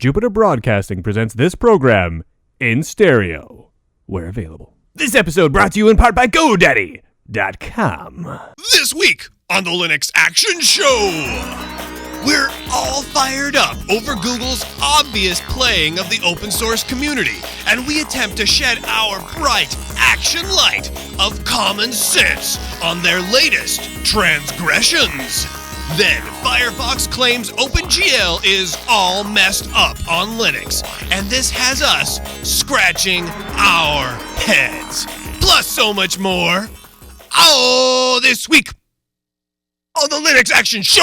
Jupiter Broadcasting presents this program in stereo, where available. This episode brought to you in part by GoDaddy.com. This week on the Linux Action Show, we're all fired up over Google's obvious playing of the open source community, and we attempt to shed our bright action light of common sense on their latest transgressions. Then, Firefox claims OpenGL is all messed up on Linux, and this has us scratching our heads. Plus so much more. Oh, this week on the Linux Action Show!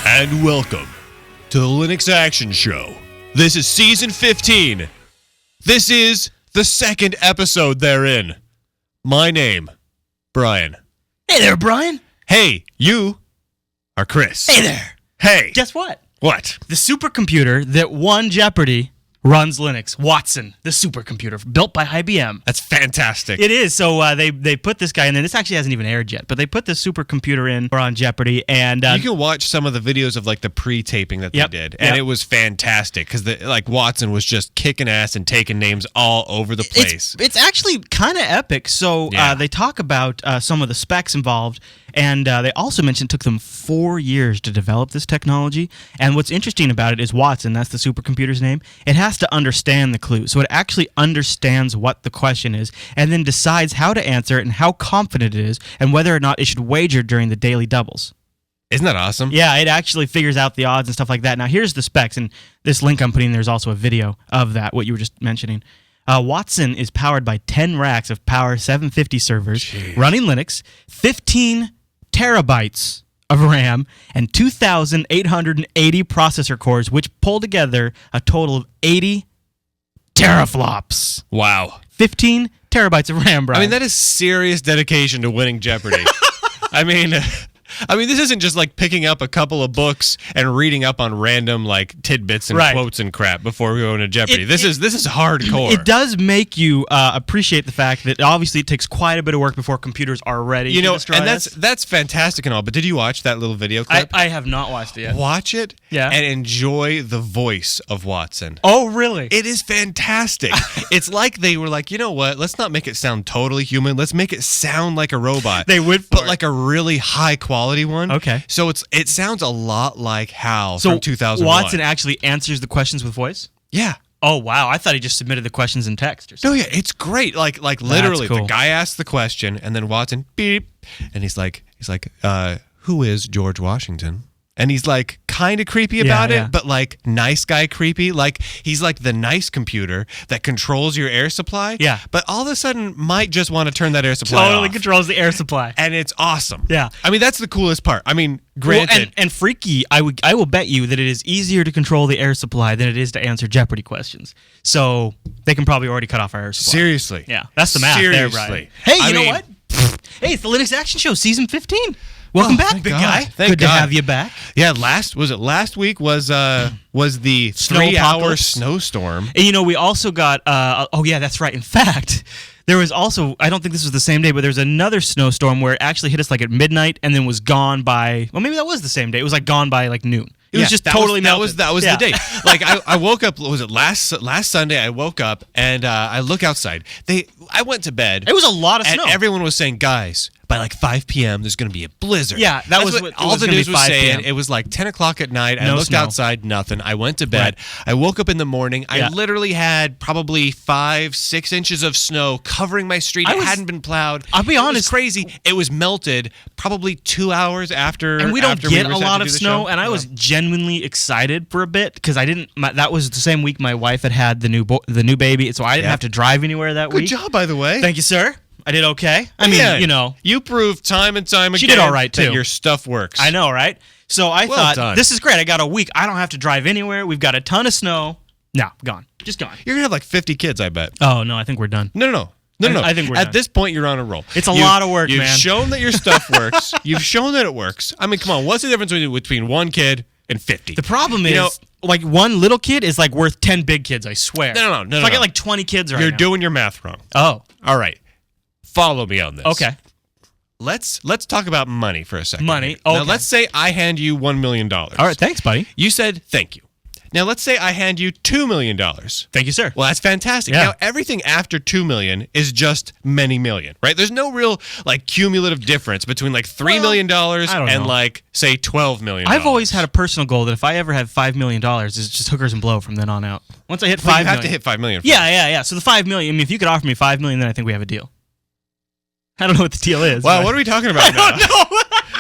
And welcome to the Linux Action Show. This is Season 15. This is the second episode therein. My name, Brian. Hey there, Brian. Hey, you are Chris. Hey there. Hey. Guess what? What? The supercomputer that won Jeopardy runs Linux. Watson, the supercomputer built by IBM. That's fantastic. It is. So they put this guy in there. This actually hasn't even aired yet, but they put this supercomputer in on Jeopardy, and you can watch some of the videos of like the pre-taping that they did, and it was fantastic because Watson was just kicking ass and taking names all over the place. It's actually kind of epic. So they talk about some of the specs involved, and they also mentioned it took them 4 years to develop this technology. And what's interesting about it is Watson, that's the supercomputer's name, it has to understand the clue. So it actually understands what the question is and then decides how to answer it and how confident it is and whether or not it should wager during the daily doubles. Isn't that awesome? Yeah, it actually figures out the odds and stuff like that. Now, here's the specs, and this link I'm putting, there's also a video of that, what you were just mentioning. Watson is powered by 10 racks of Power 750 servers running Linux, 15 terabytes of RAM, and 2,880 processor cores, which pull together a total of 80 teraflops. Wow. 15 terabytes of RAM, Brian. I mean, that is serious dedication to winning Jeopardy. I mean, this isn't just like picking up a couple of books and reading up on random like tidbits and quotes and crap before we go into Jeopardy. This is hardcore. It does make you appreciate the fact that obviously it takes quite a bit of work before computers are ready. To destroy and us. that's fantastic and all. But did you watch that little video clip? I have not watched it yet. Watch it, and enjoy the voice of Watson. Oh, really? It is fantastic. It's like they were like, you know what? Let's not make it sound totally human. Let's make it sound like a robot. They would, but like a really high quality one. Okay. So it sounds a lot like Hal from 2001. Watson actually answers the questions with voice? Yeah. Oh, wow. I thought he just submitted the questions in text or something. No, yeah, it's great. Like literally, cool. The guy asks the question, and then Watson, beep, and he's like, who is George Washington? And he's like kind of creepy about it, but like nice guy creepy. Like he's like the nice computer that controls your air supply. Yeah. But all of a sudden might just want to turn that air supply Totally off. Controls the air supply. And it's awesome. Yeah. I mean, that's the coolest part. I mean, granted. And freaky, I will bet you that it is easier to control the air supply than it is to answer Jeopardy questions. So they can probably already cut off our air supply. Seriously. Yeah. That's the math there, Brian. Hey, you know what? Hey, it's the Linux Action Show, Season 15. Welcome back, big guy. Good to have you back. Yeah, last week was the 3-hour snowstorm. And we also got that's right. In fact, there was also, I don't think this was the same day, but there was another snowstorm where it actually hit us like at midnight and then was gone by, well, maybe that was the same day. It was like gone by like noon. It was just totally melted. That was the day. Like I woke up, was it last Sunday? I woke up and I look outside. I went to bed. It was a lot of snow. And everyone was saying, guys, by like 5 p.m. there's going to be a blizzard. Yeah, that was what all the news was saying. PM. It was like 10 o'clock at night. I looked outside, nothing. I went to bed. Right. I woke up in the morning. I literally had probably 5-6 inches of snow covering my street. It hadn't been plowed. I'll be honest. It was crazy. It was melted probably 2 hours after. And we don't get a lot of snow. And I was genuinely excited for a bit because that was the same week my wife had the new baby, so I didn't have to drive anywhere that week. Good job, by the way. Thank you, sir. I did okay. I mean, you proved time and time again. She did all right too. That your stuff works. I know, right? So I thought, this is great. I got a week. I don't have to drive anywhere. We've got a ton of snow. No, gone. Just gone. You're gonna have like 50 kids, I bet. Oh no, I think we're done. No. I think we're done. At this point, you're on a roll. It's a lot of work, man. You've shown that your stuff works. You've shown that it works. I mean, come on. What's the difference between one kid 50. The problem is, know, like, one little kid is like worth 10 big kids, I swear. No. So I get like 20 kids right now. You're doing your math wrong. Oh. All right. Follow me on this. Okay. Let's talk about money for a second. Money. Now, Okay. let's say I hand you $1 million. All right, thanks, buddy. You said thank you. Now, let's say I hand you $2 million. Thank you, sir. Well, that's fantastic. Yeah. Now, everything after $2 million is just many million, right? There's no real, like, cumulative difference between, like, $3 million and, know. like, say, $12 million. I've always had a personal goal that if I ever have $5 million, it's just hookers and blow from then on out. Once I hit Well, $5 you have million. to hit $5 million. Yeah. So the $5 million, I mean, if you could offer me $5 million, then I think we have a deal. I don't know what the deal is. Wow, but- what are we talking about now? I don't know.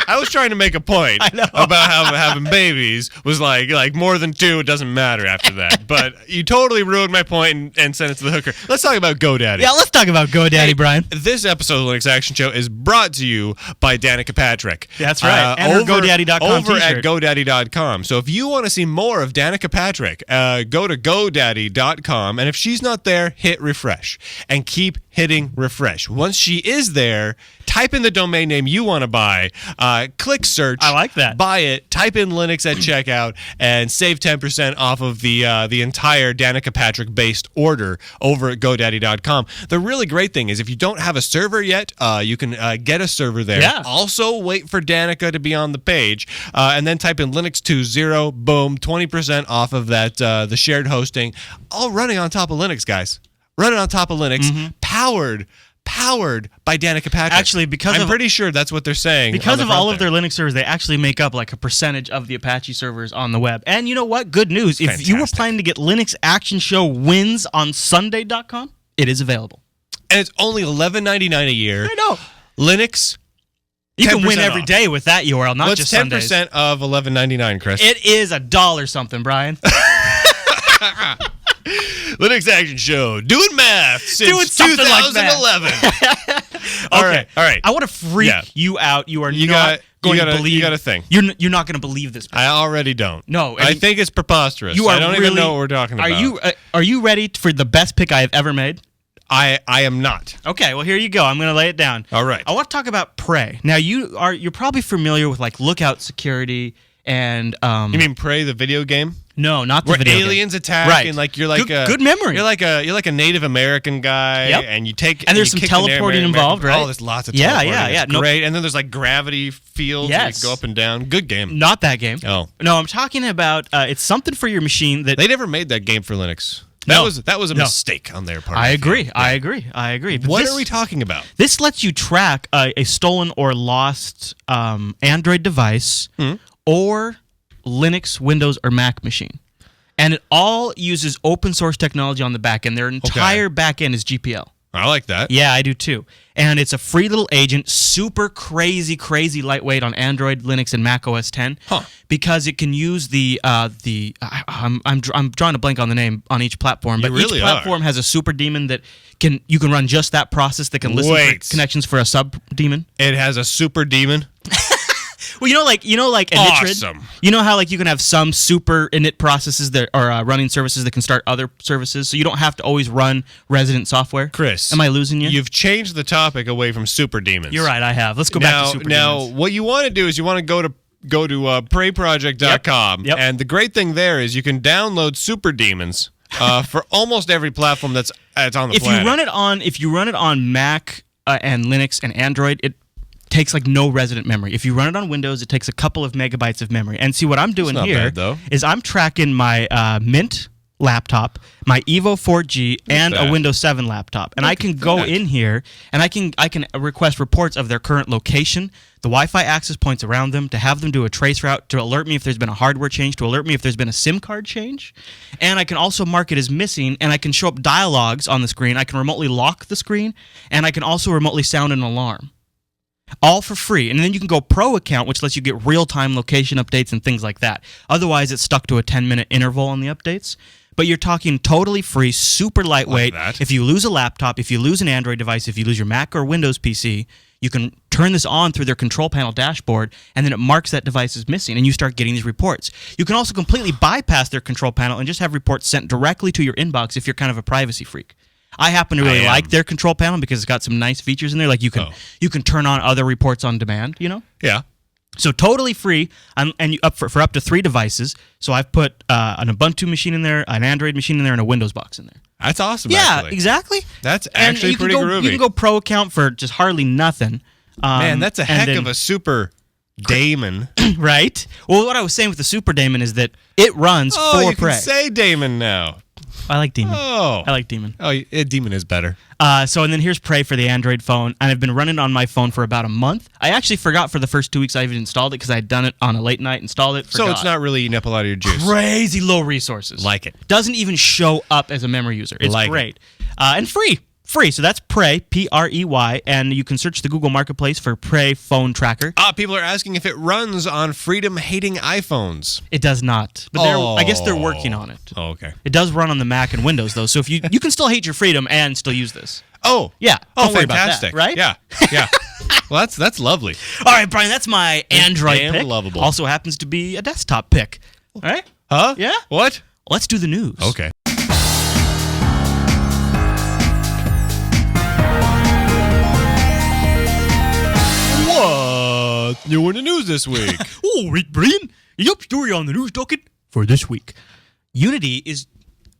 I was trying to make a point about how having babies was like more than 2, it doesn't matter after that. But you totally ruined my point and sent it to the hooker. Let's talk about GoDaddy. Yeah, let's talk about GoDaddy, Brian. This episode of Linux Action Show is brought to you by Danica Patrick. That's right. And her GoDaddy.com Over t-shirt. at GoDaddy.com. So if you want to see more of Danica Patrick, go to GoDaddy.com. And if she's not there, hit refresh. And keep hitting refresh. Once she is there, type in the domain name you want to buy, click search. I like that. Buy it, type in Linux at checkout, and save 10% off of the entire Danica Patrick based order over at GoDaddy.com. The really great thing is if you don't have a server yet, you can get a server there. Yeah. Also, wait for Danica to be on the page, and then type in Linux 20. Boom, 20% off of that the shared hosting, all running on top of Linux, guys. Running on top of Linux, powered by Danica Patrick. Actually, because I'm pretty sure that's what they're saying. Because of all of their Linux servers, they actually make up like a percentage of the Apache servers on the web. And you know what? Good news. If you were planning to get Linux Action Show wins on Sunday.com, it is available. And it's only $11.99 a year. I know. Linux. You can win 10% every off. day with that URL, not What's just 10% Sundays. of $11.99, Chris? It is $1 something, Brian. Linux Action Show, doing math since Doing something like that. 2011. All right. I want to freak you out. You are You not going to believe. You got a thing. You're not going to believe this. I already don't. No, I think it's preposterous. You are I don't really, even know what we're talking about. Are you ready for the best pick I have ever made? I am not. Okay, well here you go. I'm going to lay it down. All right. I want to talk about Prey. Now you're probably familiar with like Lookout Security and You mean Prey, the video game? No, not the Where video aliens game. attack, Right. and like you're like good memory. You're like a Native American guy, Yep. and you take And there's you some kick the Native teleporting American- involved, right? Oh, there's lots of Yeah, teleporting. yeah. It's No- great. And then there's like gravity fields that Yes. go up and down. Good game. Not that game. Oh, No, I'm talking about it's something for your machine that they never made that game for Linux. No. That was a mistake on their part. I agree. feel. I agree. But What this, are we talking about? This lets you track a stolen or lost Android device or Linux, Windows, or Mac machine. And it all uses open source technology on the back end. Their entire back end is GPL. I like that. Yeah, I do too. And it's a free little agent, super crazy lightweight on Android, Linux, and Mac OS X, because it can use I'm drawing a blank on the name on each platform, but really each platform has a super daemon that you can run just that process that can listen for connections for a sub daemon. It has a super daemon. Well, you know, like initrid. Awesome. You know how like you can have some super init processes that are running services that can start other services, so you don't have to always run resident software. Chris, am I losing you? You've changed the topic away from super demons. You're right. I have. Let's go back to super demons. Now, what you want to do is you want to go to preyproject.com, Yep. and the great thing there is you can download super demons for almost every platform that's on the planet. If you run it on Mac and Linux and Android, it takes like no resident memory. If you run it on Windows, it takes a couple of megabytes of memory. And see what I'm doing here is I'm tracking my Mint laptop, my Evo 4G, and a Windows 7 laptop. And I can go in here and I can request reports of their current location, the Wi-Fi access points around them, to have them do a trace route, to alert me if there's been a hardware change, to alert me if there's been a SIM card change. And I can also mark it as missing, and I can show up dialogues on the screen. I can remotely lock the screen, and I can also remotely sound an alarm. All for free. And then you can go Pro account, which lets you get real-time location updates and things like that. Otherwise, it's stuck to a 10-minute interval on the updates. But you're talking totally free, super lightweight. Like that. If you lose a laptop, if you lose an Android device, if you lose your Mac or Windows PC, you can turn this on through their control panel dashboard, and then it marks that device as missing, and you start getting these reports. You can also completely bypass their control panel and just have reports sent directly to your inbox if you're kind of a privacy freak. I happen to really like their control panel because it's got some nice features in there. Like you can turn on other reports on demand, you know? Yeah. So totally free, and you up for up to 3 devices. So I've put an Ubuntu machine in there, an Android machine in there, and a Windows box in there. That's awesome. Yeah, actually. exactly. That's actually pretty groovy. You can go pro account for just hardly nothing. Man, that's a heck of a super daemon. Right? Well, what I was saying with the super daemon is that it runs for you Prey. can say daemon now. I like Daemon. Oh. I like Daemon. Oh, daemon is better. So, and then here's Prey for the Android phone, and I've been running on my phone for about a month. I actually forgot for the first 2 weeks I even installed it because I had done it on a late night, installed it, forgot. So it's not really eating up a lot of your juice. Crazy low resources. Like it. Doesn't even show up as a memory user. It's like great. And free. Free. So that's Prey, Prey, and you can search the Google Marketplace for Prey Phone Tracker. People are asking if it runs on freedom-hating iPhones. It does not. But I guess they're working on it. Oh, okay. It does run on the Mac and Windows, though. So if you can still hate your freedom and still use this. Oh. Yeah. Oh, Don't worry about that, fantastic. right? Yeah. Yeah. Well, that's lovely. All right, Brian, that's my Android damn pick. lovable. Also happens to be a desktop pick. All right? Huh? Yeah? What? Let's do the news. Okay. What's new in the news this week? All right, Brian. Yup, story on the news docket for this week. Unity is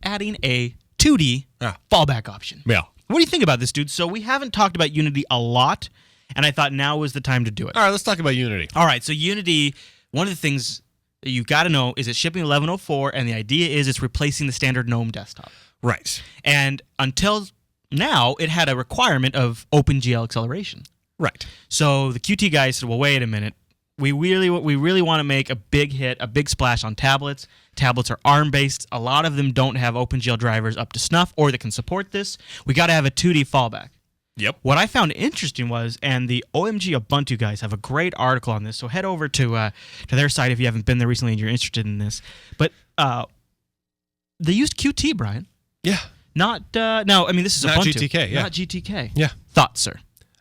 adding a 2D fallback option. Yeah. What do you think about this, dude? So we haven't talked about Unity a lot, and I thought now was the time to do it. All right, let's talk about Unity. All right, so Unity, one of the things that you got to know is it's shipping 11.04, and the idea is it's replacing the standard GNOME desktop. Right. And until now, it had a requirement of OpenGL acceleration. Right. So the Qt guys said, well, wait a minute. We really want to make a big hit, a big splash on tablets. Tablets are ARM-based. A lot of them don't have OpenGL drivers up to snuff or that can support this. We got to have a 2D fallback. Yep. What I found interesting was, and the OMG Ubuntu guys have a great article on this, so head over to their site if you haven't been there recently and you're interested in this. But they used Qt, Brian. Yeah. Not, no, I mean, this is Not Ubuntu. GTK, yeah. Not GTK. Yeah. Thoughts, sir?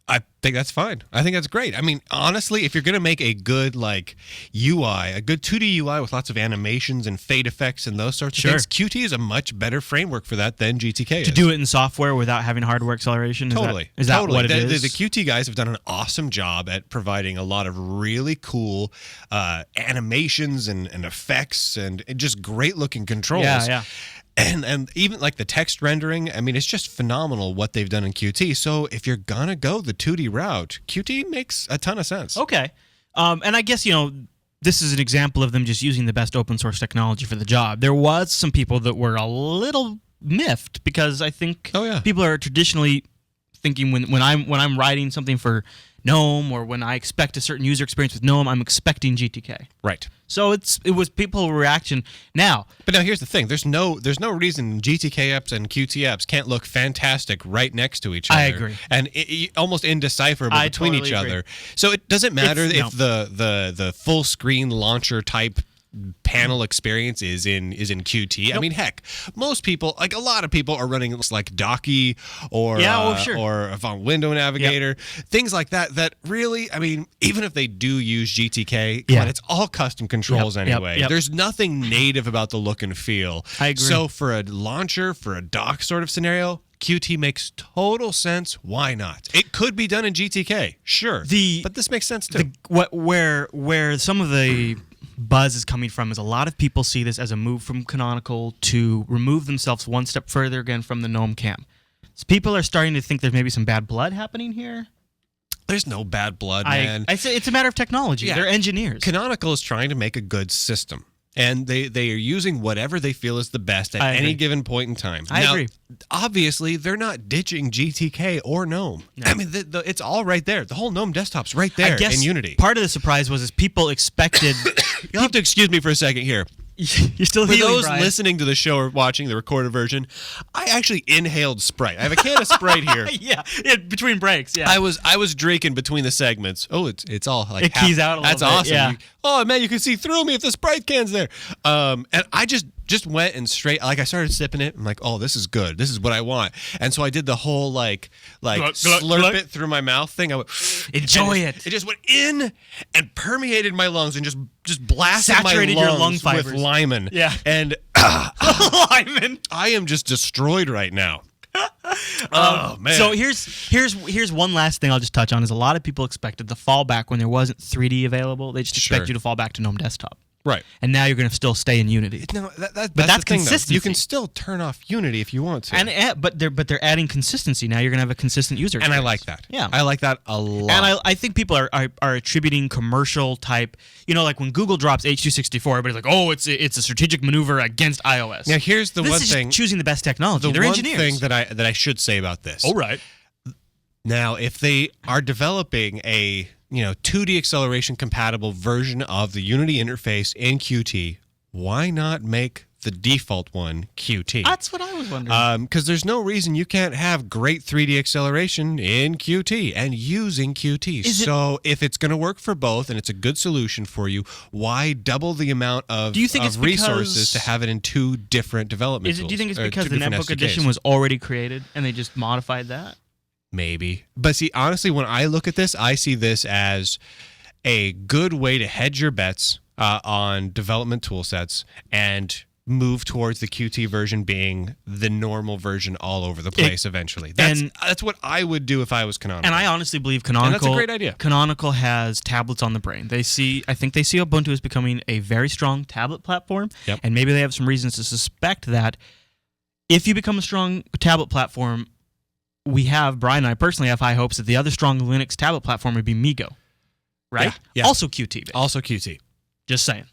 I think that's fine. I think that's great. I mean, honestly, if you're going to make a good UI, a good 2D UI with lots of animations and fade effects and those sorts of things, Qt is a much better framework for that than GTK is. To do it in software without having hardware acceleration? Totally. Is that what it is? The Qt guys have done an awesome job at providing a lot of really cool animations and effects and just great looking controls. Yeah. And even like the text rendering, I mean, it's just phenomenal what they've done in Qt. So if you're going to go the 2D route, Qt makes a ton of sense. Okay. And I guess, this is an example of them just using the best open source technology for the job. There was some people that were a little miffed because I think people are traditionally thinking when I'm writing something for GNOME or when I expect a certain user experience with GNOME, I'm expecting GTK. Right. So it was people's reaction. Now, but now here's the thing: there's no reason GTK apps and Qt apps can't look fantastic right next to each other. I agree, and almost indecipherable between totally each agree. other. So it doesn't matter if the full screen launcher type panel experience is in Qt. Nope. I mean, heck, most people, like a lot of people, are running like Docky or or a Window Navigator, things like that. That really, I mean, even if they do use GTK, come on, it's all custom controls anyway. Yep. There's nothing native about the look and feel. I agree. So for a launcher, for a dock sort of scenario, Qt makes total sense. Why not? It could be done in GTK, sure, but this makes sense too. Where some of the buzz is coming from is a lot of people see this as a move from Canonical to remove themselves one step further again from the GNOME camp. So people are starting to think there's maybe some bad blood happening here. There's no bad blood, man. I say it's a matter of technology. They're engineers. Canonical is trying to make a good system. And they are using whatever they feel is the best at any given point in time. I agree. Obviously, they're not ditching GTK or GNOME. No. I mean, it's all right there. The whole GNOME desktop's right there in Unity. Part of the surprise was people expected... You'll have to excuse me for a second here. You're still healing, For those Brian. listening to the show or watching the recorded version, I actually inhaled Sprite. I have a can of Sprite here. Between breaks, I was drinking between the segments. Oh, it's all like it keys out a little That's bit, awesome. yeah. Oh man, you can see through me if the Sprite can's there. And I just went and straight, like I started sipping it. I'm like, oh, this is good. This is what I want. And so I did the whole like slurp it through my mouth thing. I went, enjoy it. It just went in and permeated my lungs and just blasted saturated my lungs your lung fibers with Lyman. Yeah. And Lyman. I am just destroyed right now. Oh man. So here's one last thing I'll just touch on is a lot of people expected the fallback when there wasn't 3D available. They just expect you to fall back to GNOME Desktop. Right. And now you're going to still stay in Unity. No, but that's that's the thing, consistency. You can still turn off Unity if you want to. But they're adding consistency. Now you're going to have a consistent user experience. And I like that. Yeah. I like that a lot. And I think people are attributing commercial type, like when Google drops H264, everybody's like, oh, it's a strategic maneuver against iOS. Now here's the this one is thing. Just choosing the best technology. They're one engineers. thing that I should say about this. All right. Now, if they are developing a 2D acceleration compatible version of the Unity interface in Qt, why not make the default one Qt? That's what I was wondering. Because there's no reason you can't have great 3D acceleration in Qt and using Qt. So if it's going to work for both and it's a good solution for you, why double the amount of resources to have it in two different development tools? Do you think it's because the Netbook edition was already created and they just modified that? Maybe. But see, honestly, when I look at this, I see this as a good way to hedge your bets on development tool sets and move towards the Qt version being the normal version all over the place eventually. That's what I would do if I was Canonical. And I honestly believe Canonical. And that's a great idea. Canonical has tablets on the brain. I think they see Ubuntu as becoming a very strong tablet platform. Yep. And maybe they have some reasons to suspect that if you become a strong tablet platform, Brian and I personally have high hopes that the other strong Linux tablet platform would be Migo. Right? Yeah. Also Qt. Also Qt. Just saying.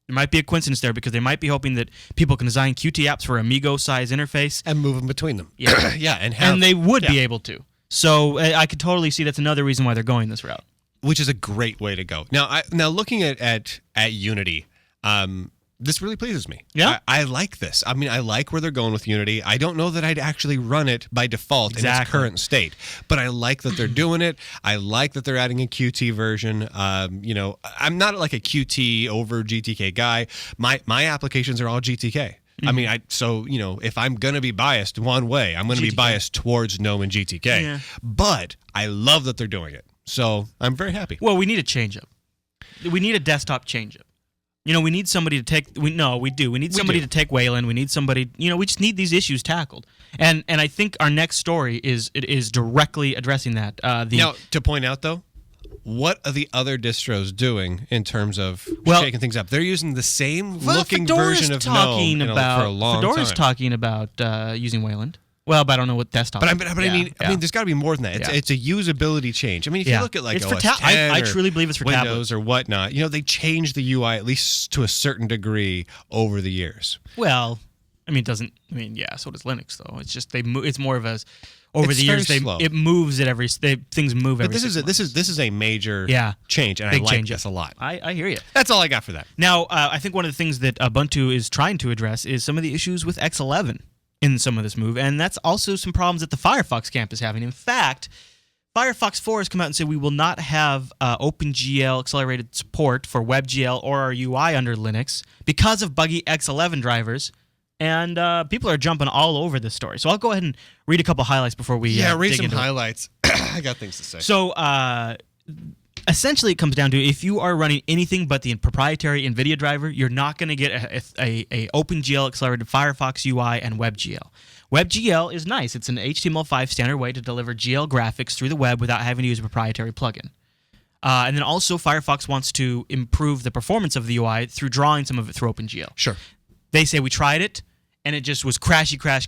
There might be a coincidence there because they might be hoping that people can design Qt apps for a Migo-size interface. And move them between them. Yeah. Yeah, and they would be able to. So I could totally see that's another reason why they're going this route. Which is a great way to go. Now, looking at Unity, this really pleases me. Yeah. I like this. I mean, I like where they're going with Unity. I don't know that I'd actually run it by default in its current state, but I like that they're doing it. I like that they're adding a Qt version. I'm not like a Qt over GTK guy. My applications are all GTK. I mean, if I'm going to be biased one way, I'm going to be biased towards GNOME and GTK. Yeah. But I love that they're doing it. So I'm very happy. Well, we need a change-up. We need a desktop change-up. We need somebody to take. We do. We need somebody to take Wayland. We need somebody. We just need these issues tackled. And I think our next story is directly addressing that. Now, to point out though, what are the other distros doing in terms of shaking things up? They're using the same looking version of GNOME for a long time. Fedora's talking about using Wayland. Well, but I don't know what desktop. But I mean, there's got to be more than that. It's a usability change. I mean, if you look at like OS 10 I truly believe it's for Windows tablets. or whatnot, they changed the UI at least to a certain degree over the years. Well, so does Linux though. It's just it's more of a over the years it moves at every things move every. But this is a major change, and I like this a lot. I hear you. That's all I got for that. Now, I think one of the things that Ubuntu is trying to address is some of the issues with X11. In some of this move, and that's also some problems that the Firefox camp is having. In fact, Firefox 4 has come out and said we will not have OpenGL accelerated support for WebGL or our UI under Linux because of buggy X11 drivers, and people are jumping all over this story. So I'll go ahead and read a couple highlights before we read dig some into highlights. I got things to say. So essentially, it comes down to if you are running anything but the proprietary NVIDIA driver, you're not going to get a OpenGL accelerated Firefox UI and WebGL. WebGL is nice. It's an HTML5 standard way to deliver GL graphics through the web without having to use a proprietary plugin. And then also, Firefox wants to improve the performance of the UI through drawing some of it through OpenGL. Sure. They say we tried it, and it just was crashy crash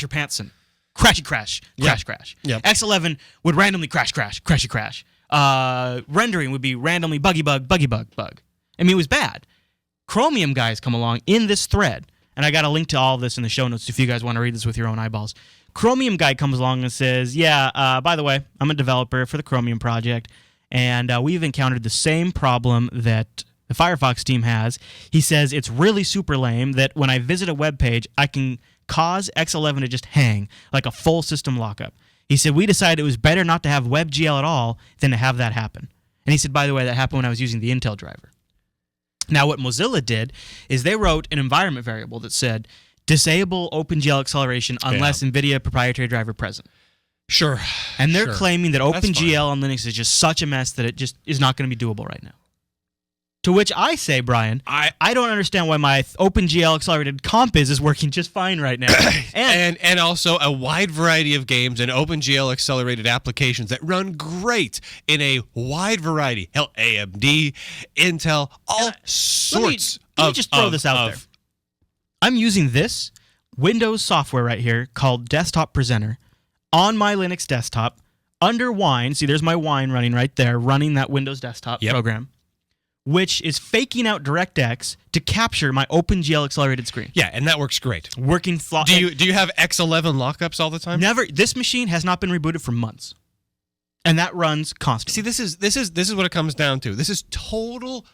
your pantson. Crashy crash. Yep. X11 would randomly crashy crash. Rendering would be randomly buggy bug. I mean, it was bad. Chromium guys come along in this thread, and I got a link to all of this in the show notes if you guys want to read this with your own eyeballs. Chromium guy comes along and says, by the way, I'm a developer for the Chromium project, and we've encountered the same problem that the Firefox team has. He says it's really super lame that when I visit a web page, I can cause X11 to just hang like a full system lockup. He said, we decided it was better not to have WebGL at all than to have that happen. And he said, by the way, that happened when I was using the Intel driver. Now, what Mozilla did is they wrote an environment variable that said, disable OpenGL acceleration unless NVIDIA proprietary driver present. Sure. And they're claiming that OpenGL on Linux is just such a mess that it just is not going to be doable right now. To which I say, Brian, I don't understand why my OpenGL accelerated comp is working just fine right now. And also a wide variety of games and OpenGL accelerated applications that run great in a wide variety. Hell, AMD, Intel, all sorts let me just throw this out there. I'm using this Windows software right here called Desktop Presenter on my Linux desktop under Wine. See, there's my Wine running right there, running that Windows desktop program, which is faking out DirectX to capture my OpenGL accelerated screen. Yeah, and that works great. Working Do you have X11 lockups all the time? Never. This machine has not been rebooted for months, and that runs constantly. See, this is what it comes down to. This is total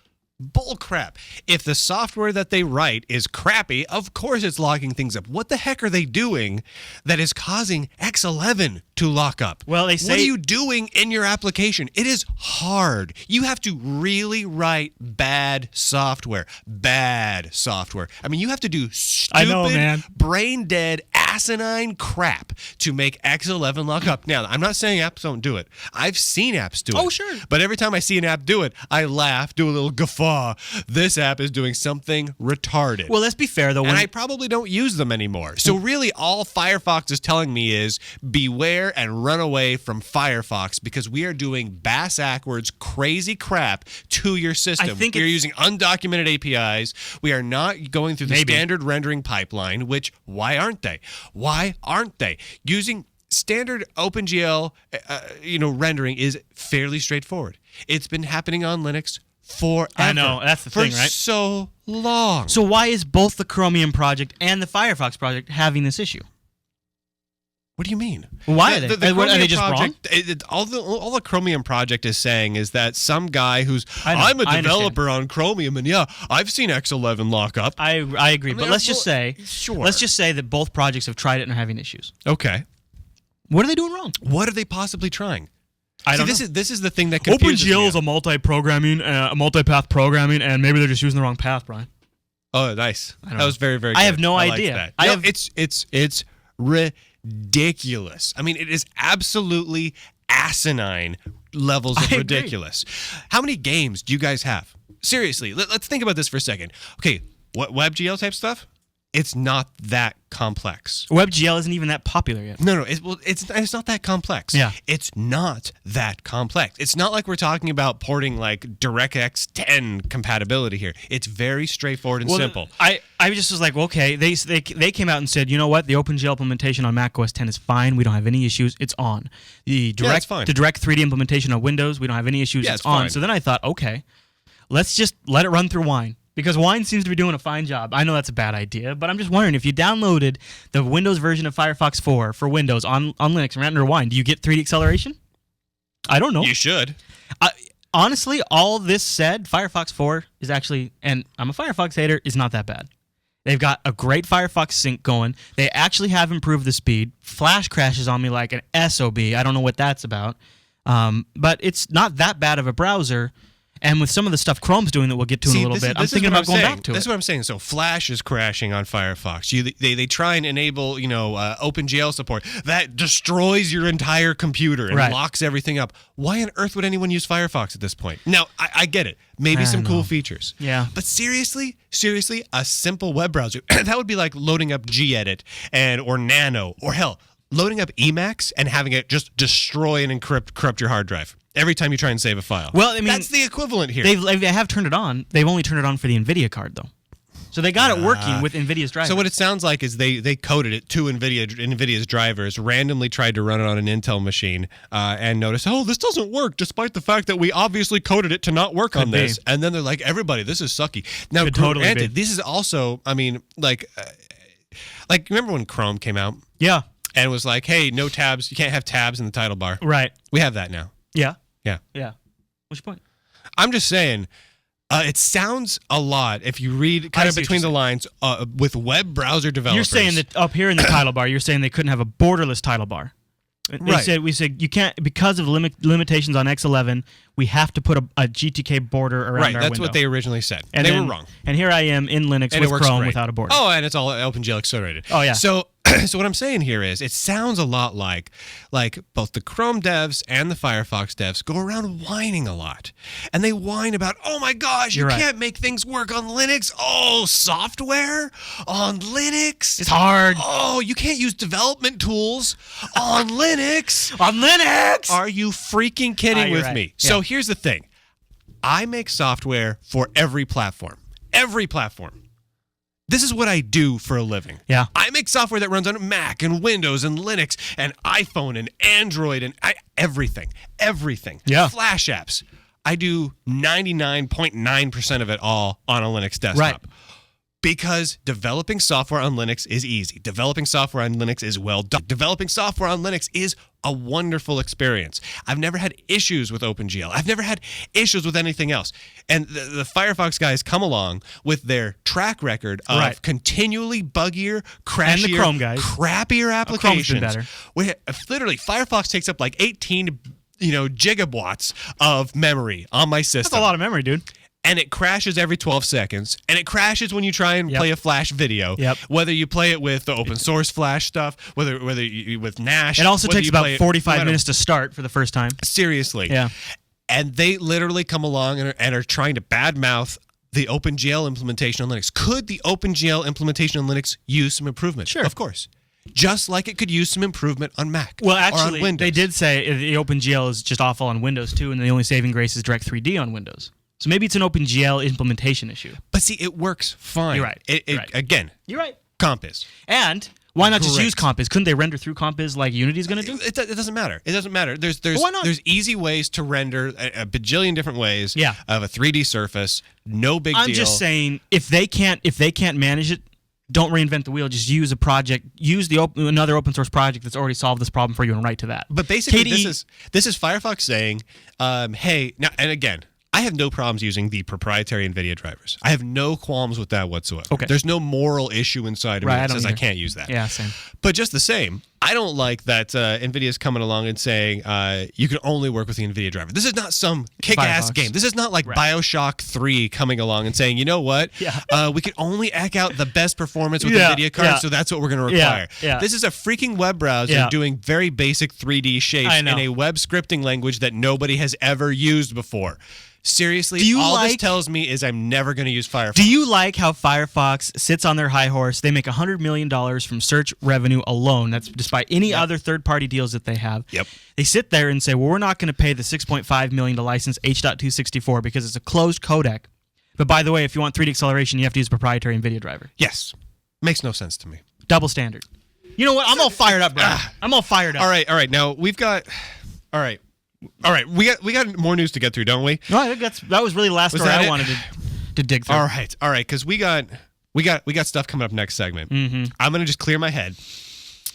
bull crap. If the software that they write is crappy, of course it's locking things up. What the heck are they doing that is causing X11 to lock up? Well, they say... What are you doing in your application? It is hard. You have to really write bad software. Bad software. I mean, you have to do stupid, brain-dead, asinine crap to make X11 lock up. Now, I'm not saying apps don't do it. I've seen apps do it. Oh, sure. But every time I see an app do it, I laugh, do a little guffaw. This app is doing something retarded. Well, let's be fair, though. And I probably don't use them anymore. So really, all Firefox is telling me is beware and run away from Firefox because we are doing bass-ackwards crazy crap to your system. We are using undocumented APIs. We are not going through the standard rendering pipeline, which, why aren't they? Why aren't they? Using standard OpenGL rendering is fairly straightforward. It's been happening on Linux forever. I know, that's the thing, right? For so long. So why is both the Chromium project and the Firefox project having this issue? What do you mean? Why are they? Are they just project, wrong? All the Chromium project is saying is that some guy who's, I'm a developer on Chromium, and yeah, I've seen X11 lock up. I agree, but let's just say that both projects have tried it and are having issues. Okay. What are they doing wrong? What are they possibly trying? I don't know. This is the thing that confuses me. OpenGL is a multi-path programming, and maybe they're just using the wrong path, Brian. Oh, nice. That was very, very good. I have no idea. It's ridiculous. I mean, it is absolutely asinine levels of ridiculous. How many games do you guys have? Seriously, let's think about this for a second. Okay, what WebGL type stuff? It's not that complex. WebGL isn't even that popular yet. No, it's not that complex. Yeah. It's not that complex. It's not like we're talking about porting like DirectX 10 compatibility here. It's very straightforward and simple. I just was like, okay, they came out and said, you know what, the OpenGL implementation on macOS 10 is fine. We don't have any issues. It's on. The Direct 3D implementation on Windows, we don't have any issues. It's on. Fine. So then I thought, okay, let's just let it run through Wine. Because Wine seems to be doing a fine job. I know that's a bad idea, but I'm just wondering, if you downloaded the Windows version of Firefox 4 for Windows on Linux and ran under Wine, do you get 3D acceleration? I don't know. You should. Honestly, all this said, Firefox 4 is actually, and I'm a Firefox hater, is not that bad. They've got a great Firefox sync going. They actually have improved the speed. Flash crashes on me like an SOB. I don't know what that's about. But it's not that bad of a browser. And with some of the stuff Chrome's doing that we'll get to in a little bit, I'm thinking about going back to it. That's what I'm saying. So Flash is crashing on Firefox. They try and enable OpenGL support. That destroys your entire computer and locks everything up. Why on earth would anyone use Firefox at this point? Now, I get it. Maybe some cool features. Yeah. But seriously, a simple web browser, that would be like loading up gedit or Nano, or hell, loading up Emacs and having it just destroy and corrupt your hard drive every time you try and save a file. Well, I mean, that's the equivalent here. They have turned it on. They've only turned it on for the NVIDIA card, though. So they got it working with NVIDIA's drivers. So what it sounds like is they coded it to NVIDIA's drivers, randomly tried to run it on an Intel machine, and noticed, oh, this doesn't work, despite the fact that we obviously coded it to not work on this. And then they're like, everybody, this is sucky. Now, granted, this is also, I mean, like remember when Chrome came out? Yeah. And was like, hey, no tabs. You can't have tabs in the title bar. Right. We have that now. Yeah. Yeah. Yeah. What's your point? I'm just saying, it sounds a lot, if you read kind of between the lines, with web browser developers. You're saying that up here in the title bar, you're saying they couldn't have a borderless title bar. We said you can't, because of limitations on X11, we have to put a GTK border around our window. Right, that's what they originally said. And they were wrong. And here I am in Linux with Chrome without a border. Oh, and it's all OpenGL accelerated. Oh, yeah. So So what I'm saying here is, it sounds a lot like both the Chrome devs and the Firefox devs go around whining a lot. And they whine about, oh my gosh, you can't make things work on Linux. Oh, software on Linux. It's hard. Oh, you can't use development tools on Linux. On Linux! Are you freaking kidding with right. me? Yeah. So here's the thing. I make software for every platform. Every platform. This is what I do for a living. Yeah. I make software that runs on Mac and Windows and Linux and iPhone and Android and everything. Everything. Yeah. Flash apps. I do 99.9% of it all on a Linux desktop. Right. Because developing software on Linux is easy. Developing software on Linux is well done. Developing software on Linux is a wonderful experience. I've never had issues with OpenGL. I've never had issues with anything else. And the Firefox guys come along with their track record of continually buggier, crashier, and the Chrome guys. crappier applications. Chrome's been better. Literally, Firefox takes up like 18 gigawatts of memory on my system. That's a lot of memory, dude. And it crashes every 12 seconds. And it crashes when you try and play a Flash video. Yep. Whether you play it with the open source Flash stuff, whether you with Nash. It also whether takes you about play it, 45 minutes to start for the first time. Seriously. Yeah. And they literally come along and are trying to badmouth the OpenGL implementation on Linux. Could the OpenGL implementation on Linux use some improvement? Sure. Of course. Just like it could use some improvement on Mac. Well, or actually, on Windows. they did say the OpenGL is just awful on Windows too, and the only saving grace is Direct3D on Windows. So maybe it's an OpenGL implementation issue. But see, it works fine. You're right. Again, You're right. Compiz. And why not just Great. use Compiz? Couldn't they render through Compiz like Unity's going to do? It doesn't matter. It doesn't matter. There's why not? There's easy ways to render a bajillion different ways Yeah. of a 3D surface. No big deal. I'm just saying, if they can't manage it, don't reinvent the wheel. Just use a project. Use another open source project that's already solved this problem for you and write to that. But basically, KDE this is Firefox saying, hey, now, and again, I have no problems using the proprietary NVIDIA drivers. I have no qualms with that whatsoever. Okay. There's no moral issue inside of me that says I can't use that. Yeah, same. But just the same, I don't like that NVIDIA is coming along and saying you can only work with the NVIDIA driver. This is not some kick-ass Firefox. game. This is not like Bioshock 3 coming along and saying, you know what? Yeah. We can only eke out the best performance with Yeah, NVIDIA cards, yeah. so that's what we're going to require. Yeah. This is a freaking web browser Yeah. doing very basic 3D shapes I in know. a web scripting language that nobody has ever used before. Seriously, Do you all this like- tells me is I'm never going to use Firefox. Do you like how Firefox sits on their high horse? They make $100 million from search revenue alone. That's despite any other third-party deals that they have. Yep. They sit there and say, well, we're not going to pay the $6.5 million to license H.264 because it's a closed codec. But by the way, if you want 3D acceleration, you have to use a proprietary NVIDIA driver. Yes. Makes no sense to me. Double standard. You know what? I'm all fired up, bro. I'm all fired up. All right. Now we've got. All right. We got more news to get through, don't we? No, I think that was really the last story that I it? wanted to dig through. All right. Because we got stuff coming up next segment. Mm-hmm. I'm gonna just clear my head.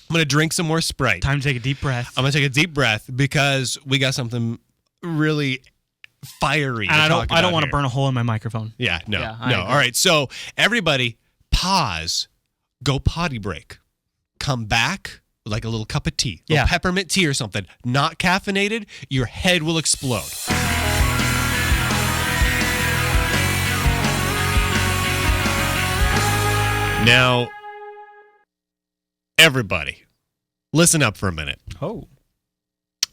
I'm gonna drink some more Sprite. Time to take a deep breath. I'm gonna take a deep breath because we got something really fiery. And I don't want to burn a hole in my microphone. Yeah. No. Yeah, I No. agree. All right. So everybody, pause. Go potty break. Come back. Like a little cup of tea, Yeah. peppermint tea or something, not caffeinated, your head will explode. Now, everybody, listen up for a minute. Oh.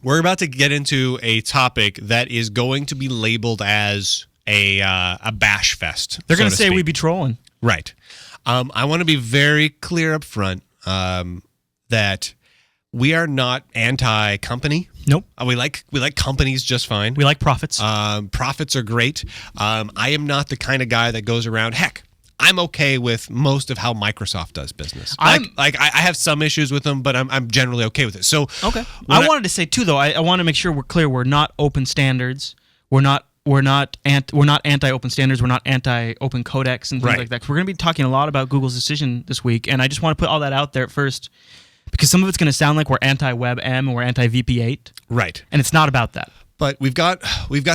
We're about to get into a topic that is going to be labeled as a bash fest. They're going going to say we'd be trolling. Right. I want to be very clear up front that we are not anti-company. Nope. We like companies just fine. We like profits. Profits are great. I am not the kind of guy that goes around. Heck, I'm okay with most of how Microsoft does business. I have some issues with them, but I'm generally okay with it. So okay. I wanted to say too, though. I want to make sure we're clear. We're not open standards. We're not anti-open standards. We're not anti-open codecs and things Right. like that. 'Cause we're going to be talking a lot about Google's decision this week, and I just want to put all that out there at first, because some of it's going to sound like we're anti-WebM and we're anti-VP8, right. and it's not about that. But we've got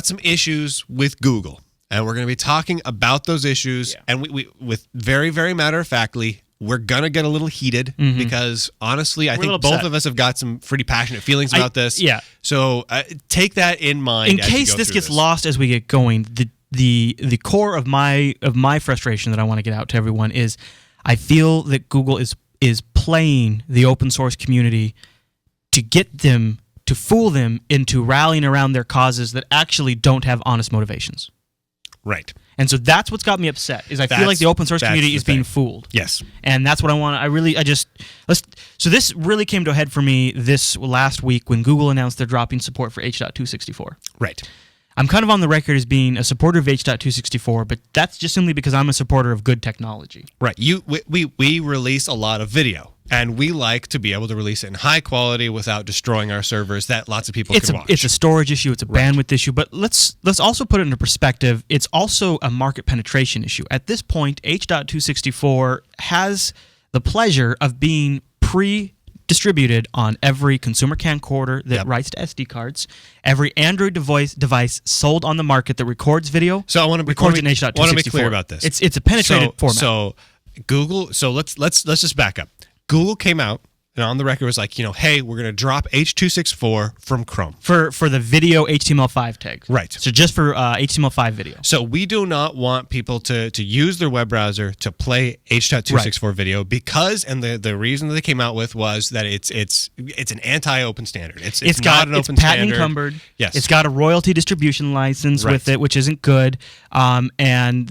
some issues with Google, and we're going to be talking about those issues. Yeah. And we with very, very matter-of-factly, we're going to get a little heated because, honestly, I We're a think little both upset. of us have got some pretty passionate feelings about this. yeah. So take that in mind. In as you case go this through gets lost as we get going, the core of my frustration that I want to get out to everyone is I feel that Google is playing the open source community to get them, to fool them into rallying around their causes that actually don't have honest motivations. Right. And so that's what's got me upset, is I feel like the open source community is being fooled. Yes. And that's what I want. So this really came to a head for me this last week when Google announced they're dropping support for H.264. Right. I'm kind of on the record as being a supporter of H.264, but that's just simply because I'm a supporter of good technology. Right. We release a lot of video, and we like to be able to release it in high quality without destroying our servers that lots of people can watch. It's a storage issue. It's a bandwidth issue. But let's also put it into perspective. It's also a market penetration issue. At this point, H.264 has the pleasure of being distributed on every consumer camcorder that writes to SD cards, every Android device sold on the market that records video. So I want to be clear about this. It's a penetrated format. So Google. So let's just back up. Google came out and on the record was like, hey, we're going to drop H.264 from Chrome for the video HTML5 tag. Right. So just for HTML5 video. So we do not want people to use their web browser to play H.264 video because, and the reason that they came out with was that it's an anti-open standard. It's not an open standard. It's patent encumbered. Yes. It's got a royalty distribution license with it, which isn't good. And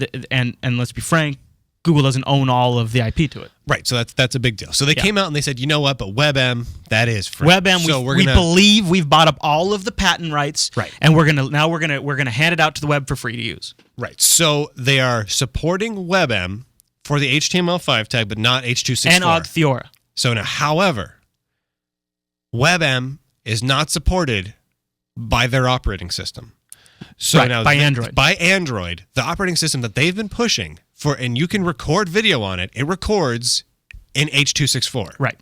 let's be frank, Google doesn't own all of the IP to it. Right, so that's a big deal. So they came out and they said, you know what, but WebM, that is free. WebM, so we believe we've bought up all of the patent rights, right? And we're gonna hand it out to the web for free to use. Right. So they are supporting WebM for the HTML5 tag, but not H.264 and Ogtheora. So now, however, WebM is not supported by their operating system. So now by Android. By Android, the operating system that they've been pushing for, and you can record video on it. It records in H.264. Right.